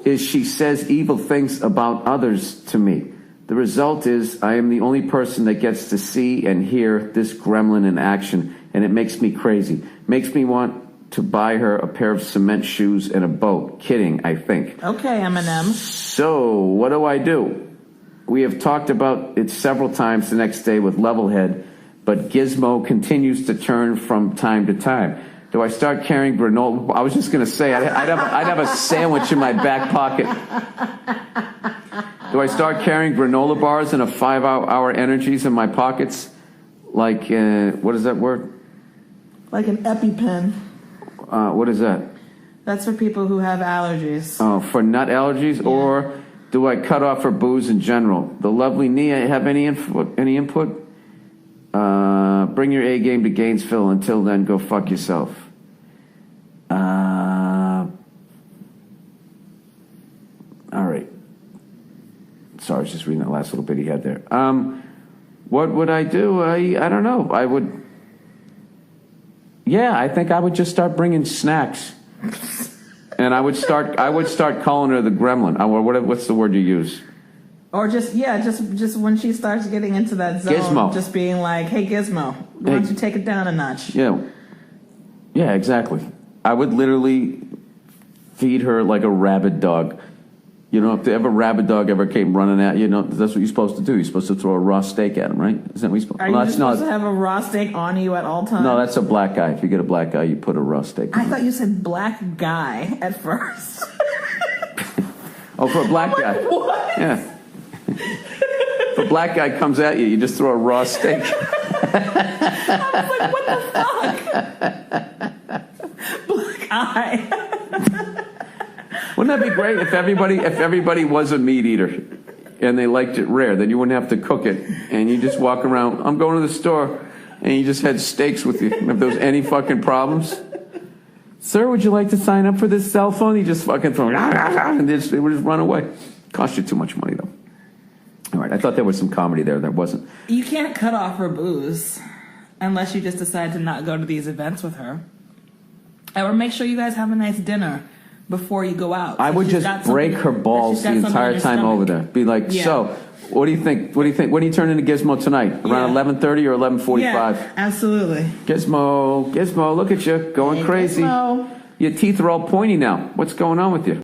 is she says evil things about others to me. The result is I am the only person that gets to see and hear this gremlin in action, and it makes me crazy. Makes me want to buy her a pair of cement shoes and a boat. Kidding, I think. Okay, Eminem. So, what do? We have talked about it several times the next day with Levelhead, but Gizmo continues to turn from time to time. Do I start carrying granola? I was just going to say, I'd have a sandwich in my back pocket. Do I start carrying granola bars and a 5-hour energies in my pockets? Like, what is that word? Like an EpiPen. What is that? That's for people who have allergies. Oh, for nut allergies? Yeah. Or do I cut off for booze in general? The lovely Nia have any input? Bring your A game to Gainesville. Until then, go fuck yourself. All right. Sorry, I was just reading that last little bit he had there. What would I do? I don't know. I would... Yeah, I think I would just start bringing snacks. And I would start calling her the gremlin. What's the word you use? Or just when she starts getting into that zone, Gizmo. Just being like, "Hey Gizmo, why don't you take it down a notch?" Yeah, exactly. I would literally feed her like a rabid dog. You know, if a rabid dog ever came running at you, that's what you're supposed to do. You're supposed to throw a raw steak at him, right? Isn't that what you're supposed to do? Are you supposed to have a raw steak on you at all times? No, that's a black guy. If you get a black guy, you put a raw steak on I thought you said black guy at first. Oh, for a black guy. What? Yeah. If a black guy comes at you, you just throw a raw steak. I was like, what the fuck? Black eye. Wouldn't that be great if everybody was a meat eater and they liked it rare? Then you wouldn't have to cook it, and you just walk around. I'm going to the store, and you just had steaks with you. And if there was any fucking problems, sir, would you like to sign up for this cell phone? You just fucking throw, and they would just run away. Cost you too much money though. All right, I thought there was some comedy there. There wasn't. You can't cut off her booze unless you just decide to not go to these events with her. Or make sure you guys have a nice dinner before you go out. I would just break her balls the entire time over there. Be like, so, what do you think? What are you turning into Gizmo tonight? Around 11:30 or 11:45? Yeah, absolutely. Gizmo, look at you, going crazy. Gizmo. Your teeth are all pointy now. What's going on with you?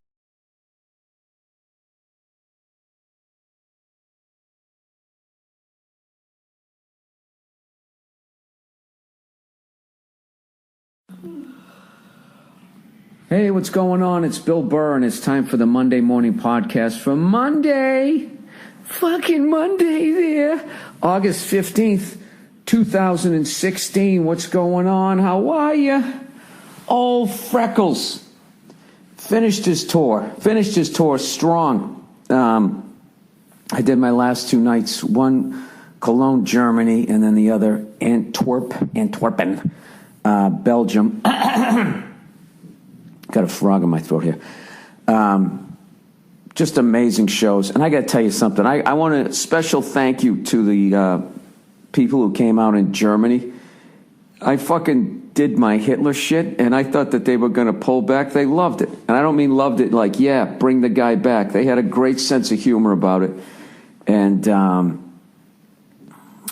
Hey, what's going on? It's Bill Burr, and it's time for the Monday Morning Podcast for Monday. Fucking Monday there. August 15th, 2016. What's going on? How are you? Old Freckles. Finished his tour strong. I did my last 2 nights. One, Cologne, Germany, and then the other, Antwerpen, Belgium. Got a frog in my throat here. Just amazing shows. And I got to tell you something. I want a special thank you to the people who came out in Germany. I fucking did my Hitler shit, and I thought that they were going to pull back. They loved it. And I don't mean loved it like, yeah, bring the guy back. They had a great sense of humor about it. And, oh,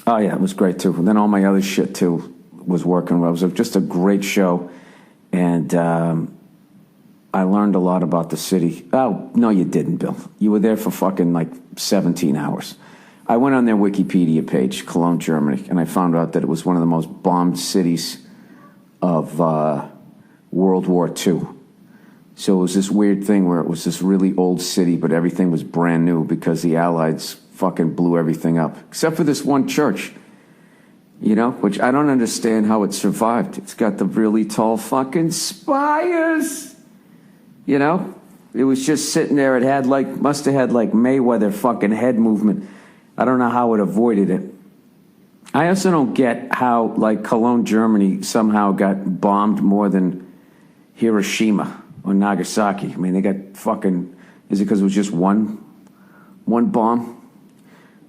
yeah, it was great, too. And then all my other shit, too, was working well. It was just a great show. And I learned a lot about the city. Oh, no, you didn't, Bill. You were there for fucking like 17 hours. I went on their Wikipedia page, Cologne, Germany, and I found out that it was one of the most bombed cities of World War II. So it was this weird thing where it was this really old city, but everything was brand new because the Allies fucking blew everything up. Except for this one church. You know, which I don't understand how it survived. It's got the really tall fucking spires. You know? It was just sitting there. It had must have had Mayweather fucking head movement. I don't know how it avoided it. I also don't get how Cologne, Germany somehow got bombed more than Hiroshima or Nagasaki. I mean, they got fucking, is it because it was just one bomb?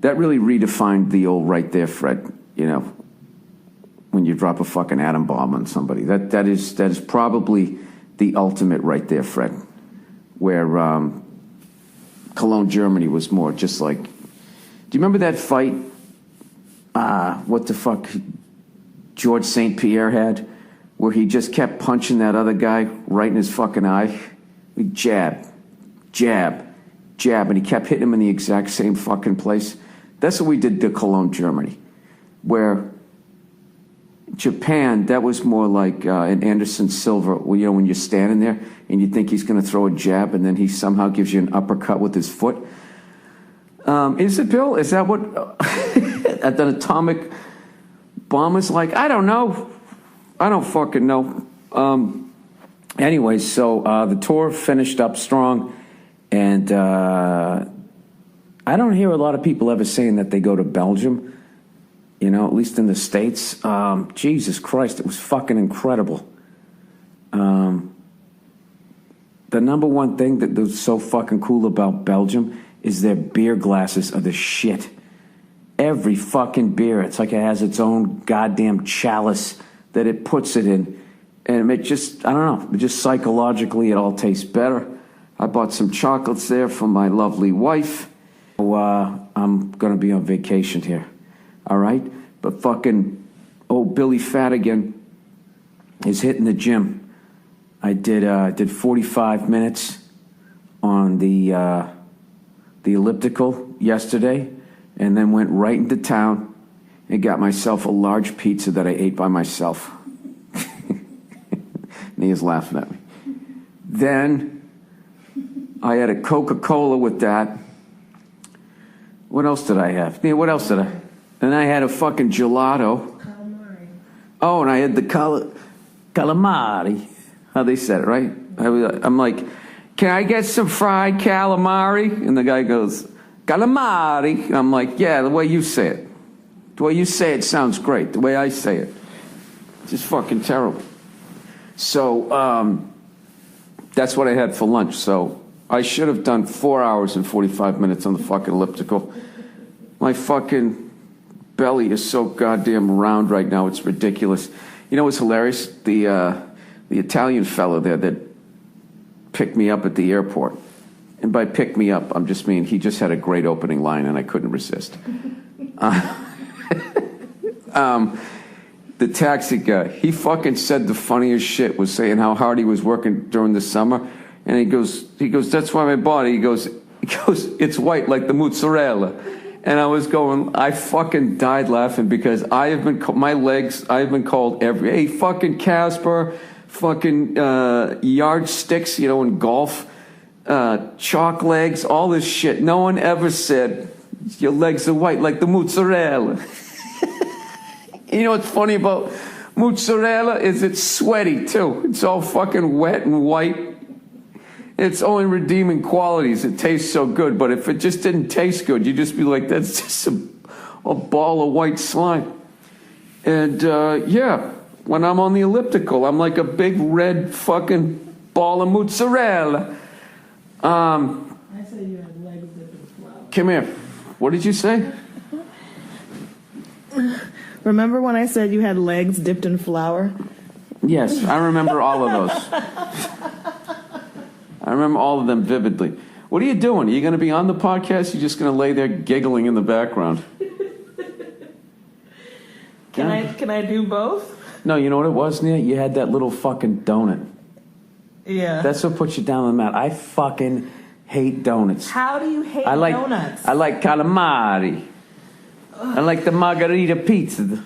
That really redefined the old right there, Fred, you know, when you drop a fucking atom bomb on somebody. That is probably the ultimate right there, Fred, where Cologne, Germany was more just like, do you remember that fight? What the fuck George St. Pierre had, where he just kept punching that other guy right in his fucking eye? Jab, jab, jab, and he kept hitting him in the exact same fucking place. That's what we did to Cologne, Germany, where Japan, that was more like an Anderson Silva, you know, when you're standing there and you think he's going to throw a jab and then he somehow gives you an uppercut with his foot. Is it, Bill? Is that what an atomic bomb is like? I don't know. I don't fucking know. Anyway, so the tour finished up strong, and I don't hear a lot of people ever saying that they go to Belgium, you know, at least in the States. Jesus Christ, it was fucking incredible. The number one thing that was so fucking cool about Belgium is their beer glasses are the shit. Every fucking beer, it's like it has its own goddamn chalice that it puts it in. And it just, I don't know, just psychologically it all tastes better. I bought some chocolates there for my lovely wife. So, I'm going to be on vacation here. All right? But fucking old Billy Fadigan is hitting the gym. I did 45 minutes on the elliptical yesterday, and then went right into town and got myself a large pizza that I ate by myself. And he is laughing at me. Then I had a Coca-Cola with that. What else did I have? Yeah, what else did I? And I had a fucking gelato. Calamari. Oh, and I had the calamari. How they said it, right? I'm like, can I get some fried calamari? And the guy goes, calamari. I'm like, yeah, the way you say it. The way you say it sounds great. The way I say it, just fucking terrible. So that's what I had for lunch. So I should have done 4 hours and 45 minutes on the fucking elliptical. My fucking belly is so goddamn round right now. It's ridiculous. You know what's hilarious? The Italian fellow there that picked me up at the airport. And by pick me up, I'm just mean he just had a great opening line and I couldn't resist. The taxi guy, he fucking said the funniest shit, was saying how hard he was working during the summer. And he goes, that's why my body, he goes, it's white like the mozzarella. And I was going, I fucking died laughing because I have been, my legs, I have been called hey, fucking Casper, fucking yardsticks, you know, in golf, chalk legs, all this shit. No one ever said, your legs are white like the mozzarella. You know what's funny about mozzarella is it's sweaty too. It's all fucking wet and white. Its only redeeming qualities, it tastes so good. But if it just didn't taste good, you'd just be like, that's just a ball of white slime. And yeah, when I'm on the elliptical, I'm like a big red fucking ball of mozzarella. I said you had legs dipped in flour. Come here. What did you say? Remember when I said you had legs dipped in flour? Yes, I remember all of those. I remember all of them vividly. What are you doing? Are you going to be on the podcast? You're just going to lay there giggling in the background. Can I do both? No, you know what it was, Nia? You had that little fucking donut. Yeah. That's what put you down on the mat. I fucking hate donuts. How do you hate donuts? I like calamari. I like the margarita pizza.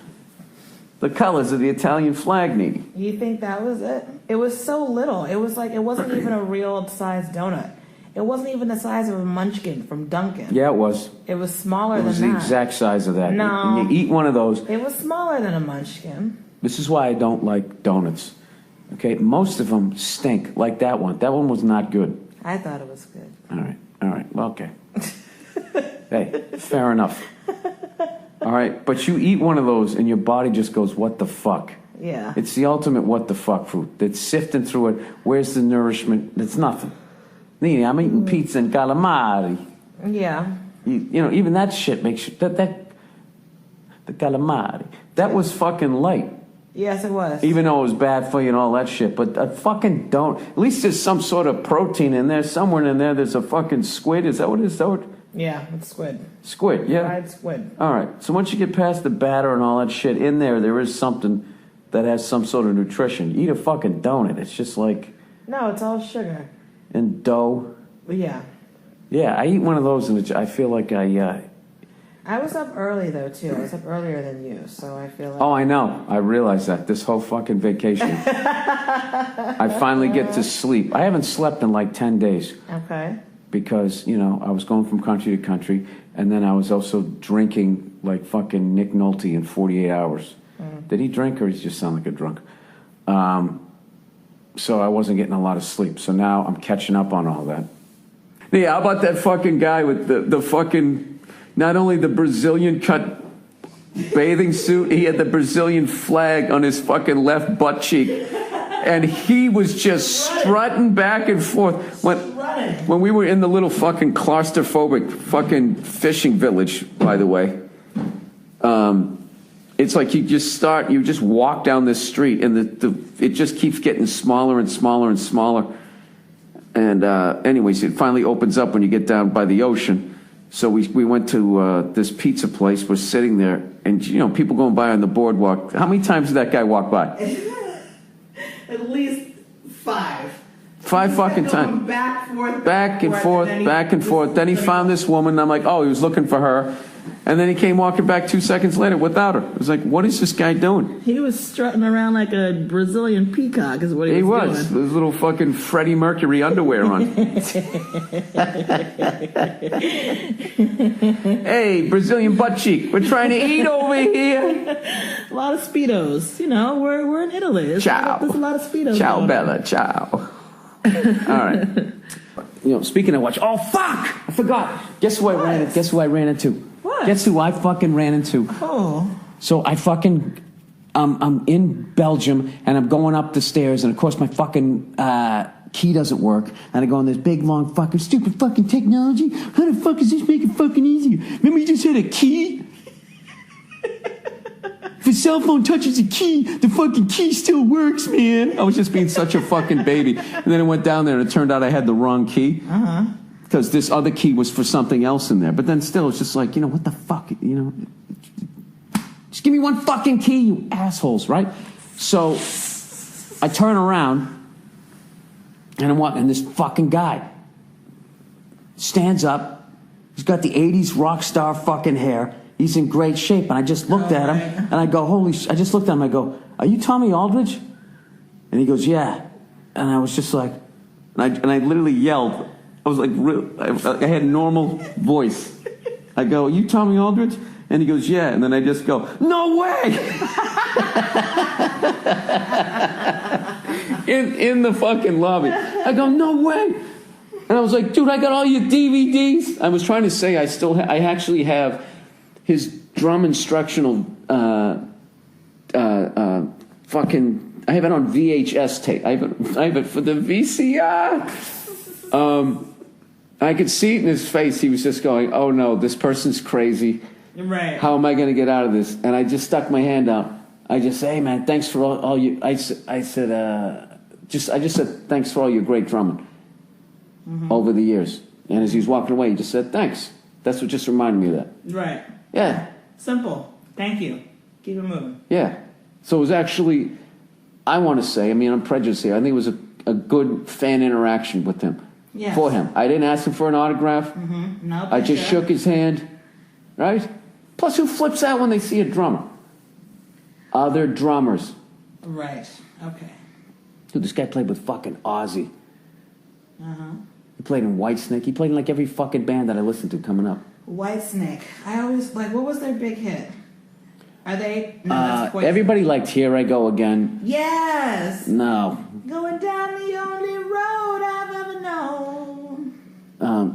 The colors of the Italian flag, Nene. You think that was it? It was so little. It was like, it wasn't even a real size donut. It wasn't even the size of a Munchkin from Dunkin'. Yeah, it was. It was smaller than that. It was the exact size of that. No. You eat one of those. It was smaller than a Munchkin. This is why I don't like donuts. Okay, most of them stink, like that one. That one was not good. I thought it was good. All right, well, okay. Hey, fair enough. All right, but you eat one of those and your body just goes, what the fuck? Yeah. It's the ultimate what the fuck food. It's sifting through it. Where's the nourishment? It's nothing. I'm eating pizza and calamari. Yeah. You know, even that shit makes you... The calamari. That was fucking light. Yes, it was. Even though it was bad for you and all that shit. But I fucking don't... At least there's some sort of protein in there. Somewhere in there, there's a fucking squid. Is that what it is? Yeah, it's squid. Squid, yeah. Fried squid. All right. So once you get past the batter and all that shit, in there is something that has some sort of nutrition. You eat a fucking donut. It's just like... No, it's all sugar. And dough. Yeah. Yeah, I eat one of those and I feel like I was up early, though, too. I was up earlier than you, so I feel like... Oh, I know. I realize that. This whole fucking vacation. I finally get to sleep. I haven't slept in like 10 days. Okay. Because, you know, I was going from country to country, and then I was also drinking like fucking Nick Nolte in 48 hours. Did he drink, or he just sound like a drunk? So I wasn't getting a lot of sleep. So now I'm catching up on all that. Yeah, how about that fucking guy with the fucking, not only the Brazilian cut bathing suit, he had the Brazilian flag on his fucking left butt cheek. And he was just strutting back and forth. When we were in the little fucking claustrophobic fucking fishing village, by the way, it's like you just walk down this street, and it just keeps getting smaller and smaller and smaller. And anyways, it finally opens up when you get down by the ocean. So we went to this pizza place. We're sitting there, and you know, people going by on the boardwalk. How many times did that guy walk by? At least 5. 5 fucking times. Back and forth. Then he found this woman, and I'm like, oh, he was looking for her. And then he came walking back 2 seconds later without her. I was like, what is this guy doing? He was strutting around like a Brazilian peacock is what he was doing. He was. His little fucking Freddie Mercury underwear on. Hey, Brazilian butt cheek. We're trying to eat over here. A lot of Speedos. You know, we're in Italy. Ciao. There's a lot of Speedos. Ciao, Bella. Ciao. All right. You know, speaking of which, oh fuck! I forgot. Guess who I ran into? What? Guess who I fucking ran into? Oh. So I fucking, I'm in Belgium, and I'm going up the stairs, and of course my fucking key doesn't work, and I go on this big, long, fucking, stupid fucking technology. How the fuck is this make it fucking easier? Remember you just had a key? If a cell phone touches a key, the fucking key still works, man. I was just being such a fucking baby. And then I went down there, and it turned out I had the wrong key. Uh-huh. Because this other key was for something else in there. But then still, it's just like, you know, what the fuck? You know, just give me one fucking key, you assholes, right? So I turn around, and I'm walking, and this fucking guy stands up. He's got the 80s rock star fucking hair. He's in great shape. And I just looked at him, and I go, I just looked at him, I go, are you Tommy Aldridge? And he goes, yeah. And I was just like, and I literally yelled. I was like, I had normal voice. I go, you Tommy Aldridge? And he goes, yeah. And then I just go, no way! in the fucking lobby. I go, no way! And I was like, dude, I got all your DVDs. I was trying to say I actually have his drum instructional fucking, I have it on VHS tape. I have it for the VCR. I could see it in his face. He was just going, oh no, this person's crazy. Right. How am I going to get out of this? And I just stuck my hand out. I just said, hey man, thanks for all you, I just said, thanks for all your great drumming over the years. And as he was walking away, he just said, thanks. That's what just reminded me of that. Right. Yeah. Simple. Thank you. Keep it moving. Yeah. So it was actually, I want to say, I mean, I'm prejudiced here. I think it was a good fan interaction with him. Yes. For him. I didn't ask him for an autograph. Mm-hmm. No, I just shook his hand. Right? Plus, who flips out when they see a drummer? Other drummers. Right. Okay. Dude, this guy played with fucking Ozzy. Uh-huh. He played in Whitesnake. He played in like every fucking band that I listened to coming up. Whitesnake. I always like. What was their big hit? Are they? No, that's Poison. Everybody liked "Here I Go Again." Yes. No. Going down the only road I've ever known.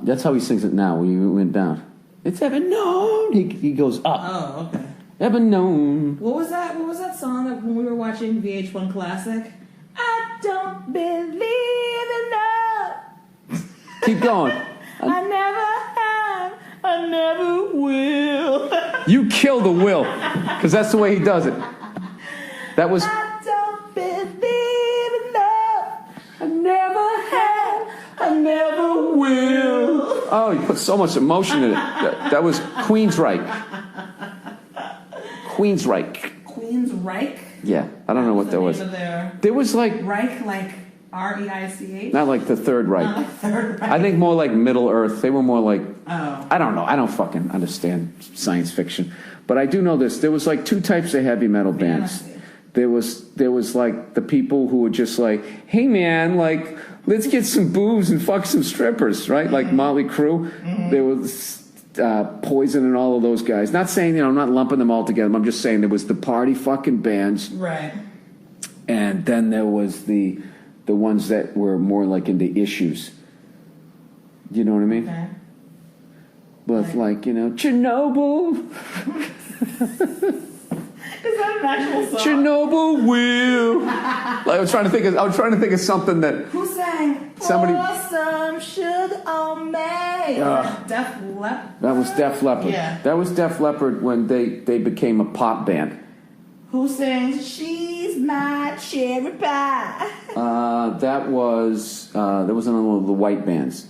That's how he sings it now. When he went down, it's ever known. He goes up. Oh, okay. Ever known. What was that? What was that song that when we were watching VH1 Classic? I don't believe in love. Keep going. I never have. I never will. You kill the will, because that's the way he does it. That was. I don't believe in love. I never have. I never will. Oh, you put so much emotion in it. That was Queensryche. Queensryche. Queensryche? Yeah, I don't know what that was. There was like Reich, like R-E-I-C-H? not like the Third Reich. Not like Third Reich. I think more like Middle Earth. They were more like Oh. I don't know. I don't fucking understand science fiction, but I do know this. There was like two types of heavy metal bands. There was like the people who were just like, hey man, like let's get some booze and fuck some strippers, right? Like Motley Crue. There was Poison and all of those guys. Not saying, I'm not lumping them all together. I'm just saying there was the party fucking bands. Right. And then there was the ones that were more like into issues. You know what I mean? Okay. With like, Chernobyl. Is that an actual song? Chernobyl will. Like, I was trying to think of something that Who sang? Somebody- Pour some sugar on me. Def Leppard. that was Def Leppard. Yeah. That was Def Leppard when they became a pop band. Who sings She's My Cherry Pie? That was another one of the white bands.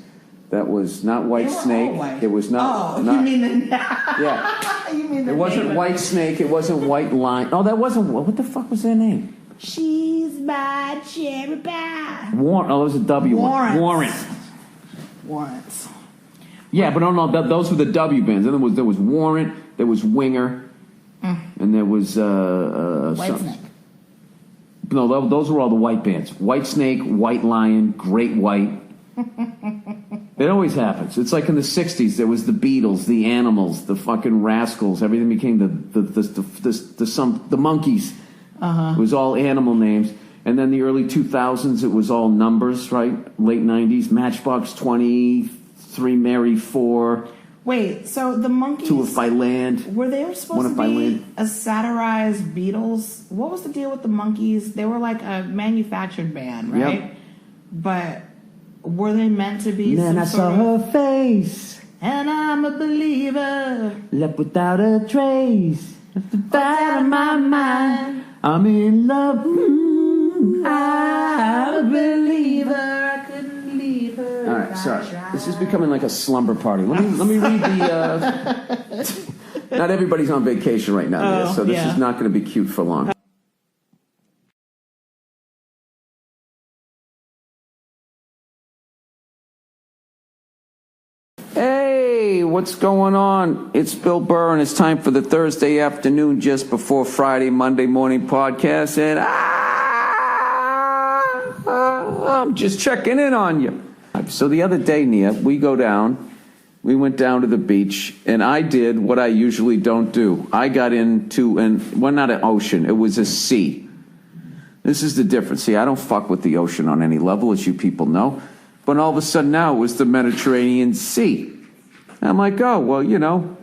That was not White Snake. White. It was not. Oh, not, you mean the? Yeah. You mean the? It wasn't name of White Snake. It wasn't White Line. Oh, that wasn't. What the fuck was their name? She's my cherry pie. Warrant. Oh, that was a W one. Warrants. Yeah, but no, those were the W bands. Then there was Warrant. There was Winger, and there was Whitesnake. No, those were all the white bands. White Snake, White Lion, Great White. It always happens. It's like in the 60s, there was the Beatles, the Animals, the fucking Rascals. Everything became the Monkeys. Uh-huh. It was all animal names. And then the early 2000s, it was all numbers, right? Late 90s, Matchbox 20, 3 Mary 4. Wait, so the Monkeys... 2 If I Land. Were they supposed to be a satirized Beatles? What was the deal with the Monkeys? They were like a manufactured band, right? Yep. But were they meant to be Then some I sort saw of... her face, And I'm a believer. left without a trace, left out of my mind. I'm in love. I'm a believer. I couldn't leave her. All right, sorry. This is becoming like a slumber party. Let me read the. Not everybody's on vacation right now, so this is not going to be cute for long. Hey, what's going on? It's Bill Burr, and it's time for the Thursday afternoon, just before Friday, Monday morning podcast, and I'm just checking in on you. So the other day, Nia, we went down to the beach, and I did what I usually don't do. I got into, not an ocean, it was a sea. This is the difference. See, I don't fuck with the ocean on any level, as you people know. But all of a sudden now it was the Mediterranean Sea. And I'm like, oh, well, you never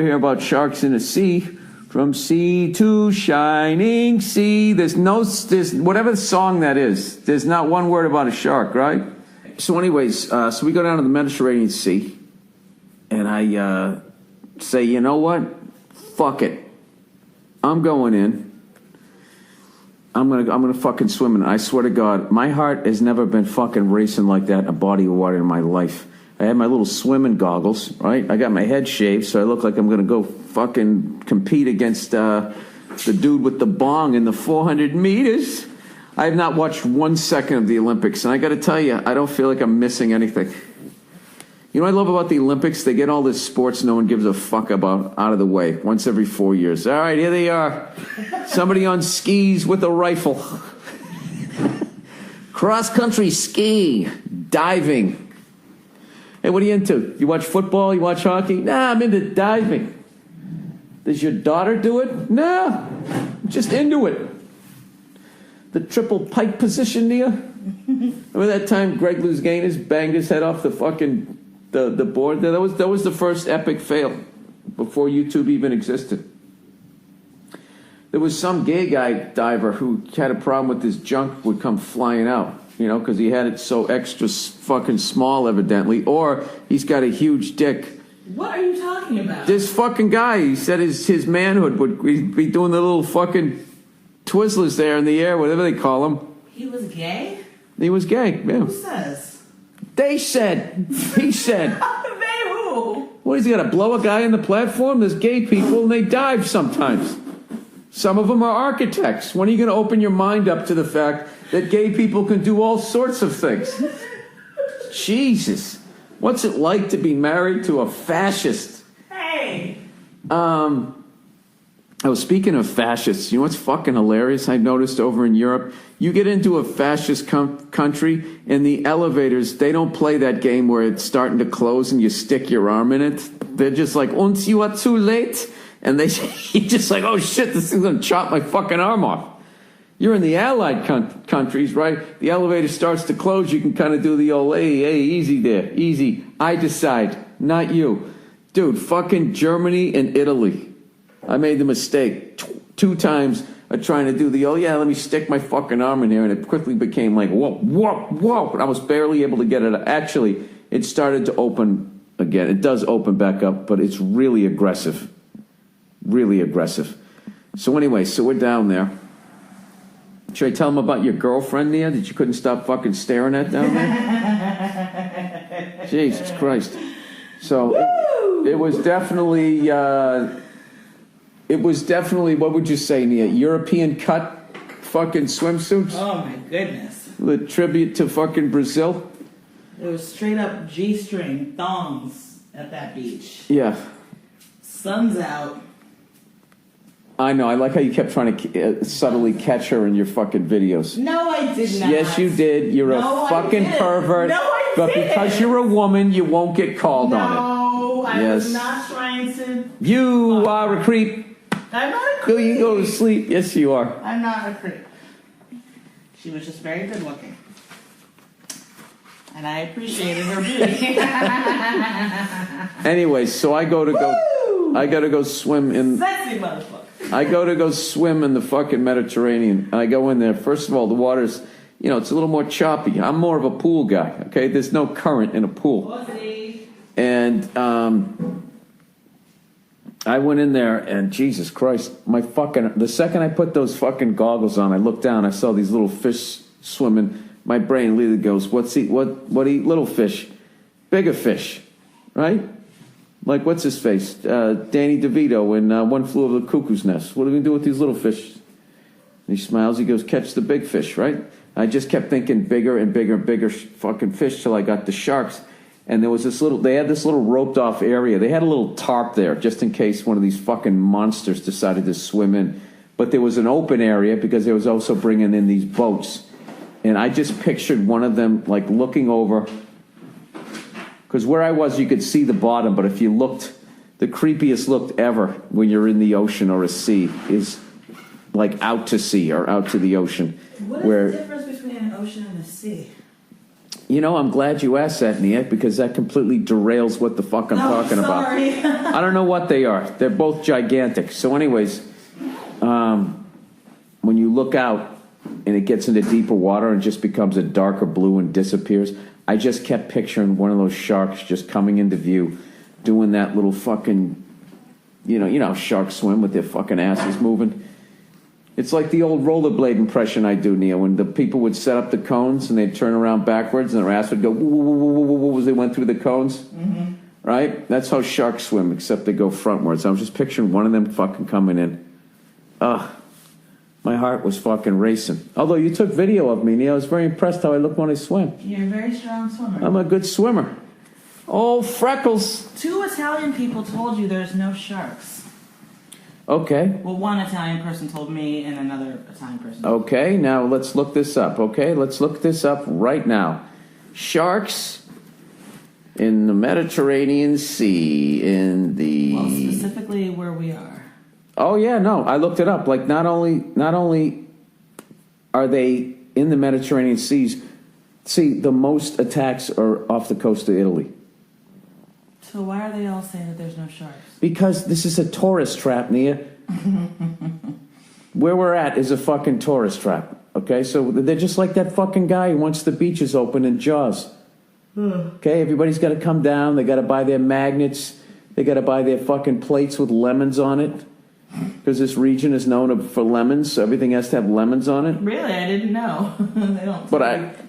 hear about sharks in the sea. From sea to shining sea. There's whatever song that is, there's not one word about a shark, right? So anyways, so we go down to the Mediterranean Sea, and I say, you know what? Fuck it. I'm going in. I'm gonna fucking swim in it. I swear to God, my heart has never been fucking racing like that in a body of water in my life. I had my little swimming goggles, right? I got my head shaved, so I look like I'm gonna go fucking compete against the dude with the bong in the 400 meters. I have not watched 1 second of the Olympics, and I got to tell you, I don't feel like I'm missing anything. You know what I love about the Olympics? They get all this sports no one gives a fuck about out of the way once every 4 years. All right, here they are. Somebody on skis with a rifle. Cross-country ski. Diving. Hey, what are you into? You watch football? You watch hockey? Nah, I'm into diving. Does your daughter do it? No, I'm just into it. The triple pike position, Nia. Remember that time Greg Louganis banged his head off the fucking the board? That was the first epic fail before YouTube even existed. There was some gay guy diver who had a problem with his junk would come flying out, you know, because he had it so extra fucking small, evidently, or he's got a huge dick. What are you talking about? This fucking guy, he said his manhood would be doing the little fucking Twizzlers there in the air, whatever they call them. He was gay? He was gay, yeah. Who says? They said. He said. They who? What, is he got to blow a guy in the platform? There's gay people and they dive sometimes. Some of them are architects. When are you going to open your mind up to the fact that gay people can do all sorts of things? Jesus. What's it like to be married to a fascist? Hey! Speaking of fascists, you know what's fucking hilarious? I noticed over in Europe, you get into a fascist country, and the elevators, they don't play that game where it's starting to close and you stick your arm in it. They're just like, "Und you are too late." And you're just like, "Oh shit, this thing's gonna chop my fucking arm off." You're in the Allied countries, right? The elevator starts to close, you can kind of do the old, hey, easy there, easy. I decide, not you. Dude, fucking Germany and Italy. I made the mistake 2 times of trying to do the, let me stick my fucking arm in here, and it quickly became like, whoa. I was barely able to get it. Actually, it started to open again. It does open back up, but it's really aggressive. Really aggressive. So anyway, so we're down there. Should I tell them about your girlfriend, Nia, that you couldn't stop fucking staring at down there? Jesus Christ. So it was definitely... what would you say, Nia? European cut fucking swimsuits? Oh my goodness. The tribute to fucking Brazil? It was straight up G-string thongs at that beach. Yeah. Sun's out. I know. I like how you kept trying to subtly catch her in your fucking videos. No, I did not. Yes, you did. You're a fucking pervert. No, I but didn't. because you're a woman, you won't get called on it. No, I Yes. was not trying to. You are a creep. I'm not a creep. You go to sleep. Yes, you are. I'm not a creep. She was just very good looking. And I appreciated her beauty. Anyway, so I gotta go swim in. Sexy motherfucker. I go to swim in the fucking Mediterranean. I go in there. First of all, the water's, it's a little more choppy. I'm more of a pool guy, okay? There's no current in a pool. And I went in there, and Jesus Christ, the second I put those fucking goggles on, I looked down, I saw these little fish swimming. My brain immediately goes, what eat little fish? Bigger fish, right? Like, what's his face? Danny DeVito in One Flew Over the Cuckoo's Nest. What are we going to do with these little fish? And he smiles. He goes, catch the big fish, right? I just kept thinking bigger and bigger and bigger fucking fish till I got the sharks. And there was they had this little roped off area. They had a little tarp there just in case one of these fucking monsters decided to swim in. But there was an open area because they was also bringing in these boats. And I just pictured one of them like looking over. Because where I was, you could see the bottom, but if you looked, the creepiest look ever when you're in the ocean or a sea is like out to sea or out to the ocean. What is the difference between an ocean and a sea? I'm glad you asked that, Nia, because that completely derails what the fuck I'm talking about. I don't know what they are. They're both gigantic. So anyways, when you look out and it gets into deeper water and just becomes a darker blue and disappears, I just kept picturing one of those sharks just coming into view, doing that little fucking, you know how sharks swim with their fucking asses moving? It's like the old rollerblade impression I do, Nia, when the people would set up the cones and they'd turn around backwards and their ass would go woo, woo, woo, woo, woo, woo, as they went through the cones. Mm-hmm. Right? That's how sharks swim, except they go frontwards. I was just picturing one of them fucking coming in. My heart was fucking racing. Although you took video of me, Nia, I was very impressed how I look when I swim. You're a very strong swimmer. I'm a good swimmer. Oh, freckles. 2 Italian people told you there's no sharks. Okay. Well, one Italian person told me and another Italian person. Okay, now let's look this up, okay? Let's look this up right now. Sharks in the Mediterranean Sea, Well, specifically where we are. Oh yeah, no, I looked it up. Like not only are they in the Mediterranean seas, see, the most attacks are off the coast of Italy. So why are they all saying that there's no sharks? Because this is a tourist trap, Nia. Where we're at is a fucking tourist trap. Okay, so they're just like that fucking guy who wants the beaches open in Jaws. Okay, everybody's got to come down. They got to buy their magnets. They got to buy their fucking plates with lemons on it. Because this region is known for lemons, so everything has to have lemons on it. Really? I didn't know.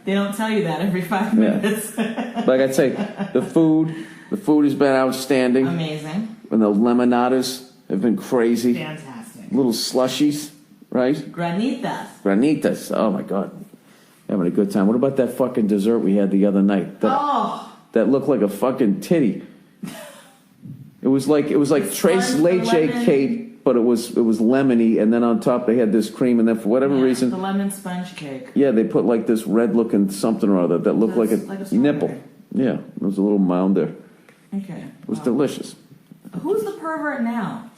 They don't tell you that every 5 minutes. Like I'd say, the food has been outstanding. Amazing. And the lemonadas have been crazy. Fantastic. Little slushies, right? Granitas. Oh my God. Having a good time. What about that fucking dessert we had the other night? That looked like a fucking titty. It was like tres leche cake, but it was lemony, and then on top they had this cream, and then for whatever reason, the lemon sponge cake. Yeah, they put like this red looking something or other that looked like a nipple. Yeah, it was a little mound there. Okay. It was delicious. Who's the pervert now?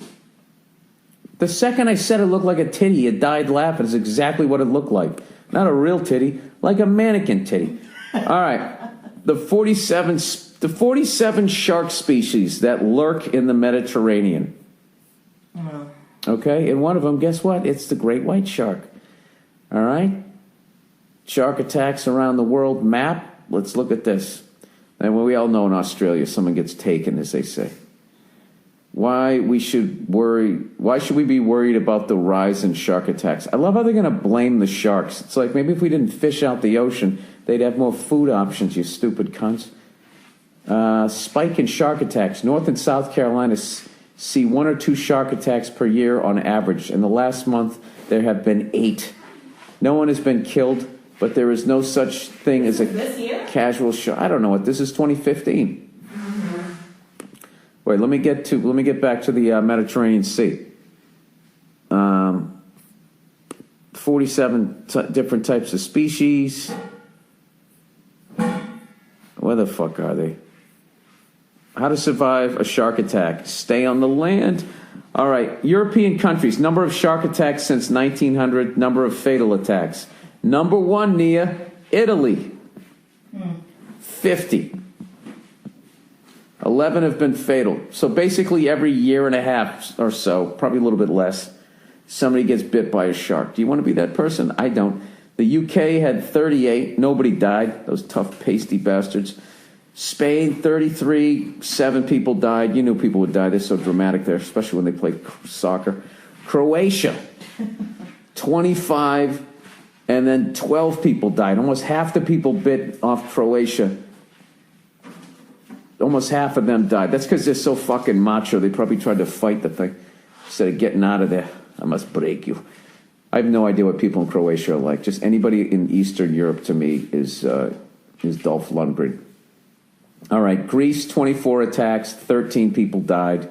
The second I said it looked like a titty, it died laughing. It's exactly what it looked like. Not a real titty, like a mannequin titty. All right. The 47 shark species that lurk in the Mediterranean. Okay, and one of them, guess what? It's the great white shark. All right? Shark attacks around the world map. Let's look at this. And we all know in Australia someone gets taken, as they say. Why should we be worried about the rise in shark attacks? I love how they're going to blame the sharks. It's like maybe if we didn't fish out the ocean, they'd have more food options, you stupid cunts. Spike in shark attacks. North and South Carolina see 1 or 2 shark attacks per year on average. In the last month, there have been 8. No one has been killed, but there is no such thing as a casual shark. I don't know what this is. 2015. Wait, let me get back to the Mediterranean Sea. 47 different types of species. Where the fuck are they? How to survive a shark attack. Stay on the land. All right. European countries. Number of shark attacks since 1900. Number of fatal attacks. Number 1, Nia, Italy. 50. 11 have been fatal. So basically every year and a half or so, probably a little bit less, somebody gets bit by a shark. Do you want to be that person? I don't. The UK had 38. Nobody died. Those tough, pasty bastards. Spain, 33. 7 people died. You knew people would die. They're so dramatic there, especially when they play soccer. Croatia, 25. And then 12 people died. Almost half the people bit off Croatia. Almost half of them died. That's because they're so fucking macho. They probably tried to fight the thing instead of getting out of there. I must break you. I have no idea what people in Croatia are like. Just anybody in Eastern Europe to me is Dolph Lundgren. All right, Greece, 24 attacks, 13 people died.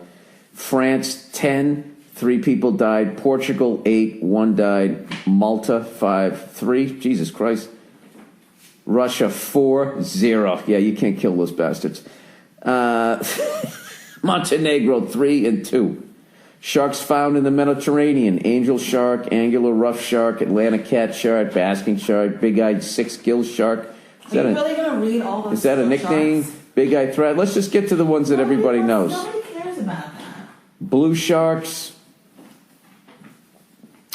France, 10, 3 people died. Portugal, 8, 1 died. Malta, 5, 3. Jesus Christ. Russia, 4, 0. Yeah, you can't kill those bastards. Montenegro, 3 and 2. Sharks found in the Mediterranean: angel shark, angular rough shark, Atlantic cat shark, basking shark, big-eyed six-gill shark. Are you really going to read all those? Is that a nickname? Sharks? Big-eyed thread. Let's just get to the ones that everybody knows. Nobody cares about that. Blue sharks,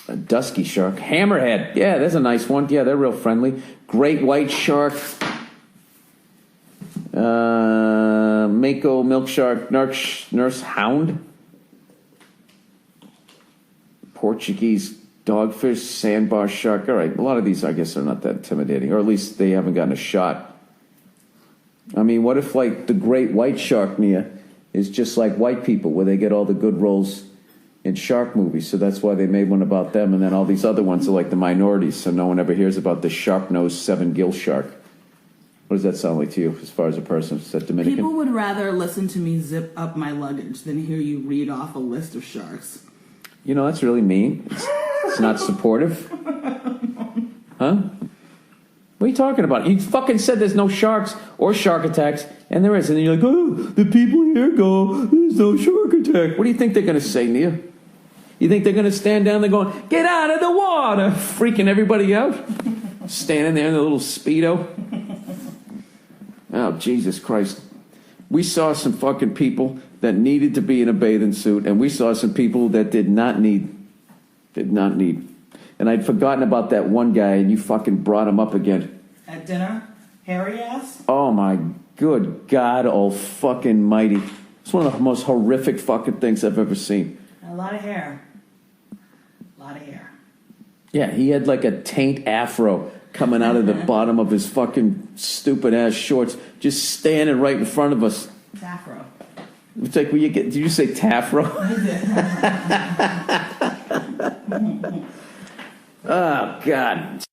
a dusky shark, hammerhead. Yeah, that's a nice one. Yeah, they're real friendly. Great white shark, mako milk shark, nurse hound. Portuguese dogfish, sandbar shark. All right, a lot of these, I guess, are not that intimidating, or at least they haven't gotten a shot. I mean, what if, like, the great white shark, Nia, is just like white people, where they get all the good roles in shark movies, so that's why they made one about them, and then all these other ones are like the minorities, so no one ever hears about the shark-nosed 7-gill shark. What does that sound like to you, as far as a person? Is that Dominican? People would rather listen to me zip up my luggage than hear you read off a list of sharks. You know, that's really mean. It's not supportive. Huh? What are you talking about? You fucking said there's no sharks or shark attacks, and there is. And then you're like, oh, the people here go, there's no shark attack. What do you think they're going to say, Nia? You think they're going to stand down there going, get out of the water, freaking everybody out? Standing there in a little Speedo. Oh, Jesus Christ. We saw some fucking people that needed to be in a bathing suit, and we saw some people that did not need. And I'd forgotten about that one guy, and you fucking brought him up again. At dinner? Hairy ass? Oh, my good God, oh fucking mighty. It's one of the most horrific fucking things I've ever seen. A lot of hair. A lot of hair. Yeah, he had like a taint afro coming out of the bottom of his fucking stupid ass shorts, just standing right in front of us. Afro. It's like, did you say Tafro? Oh, God.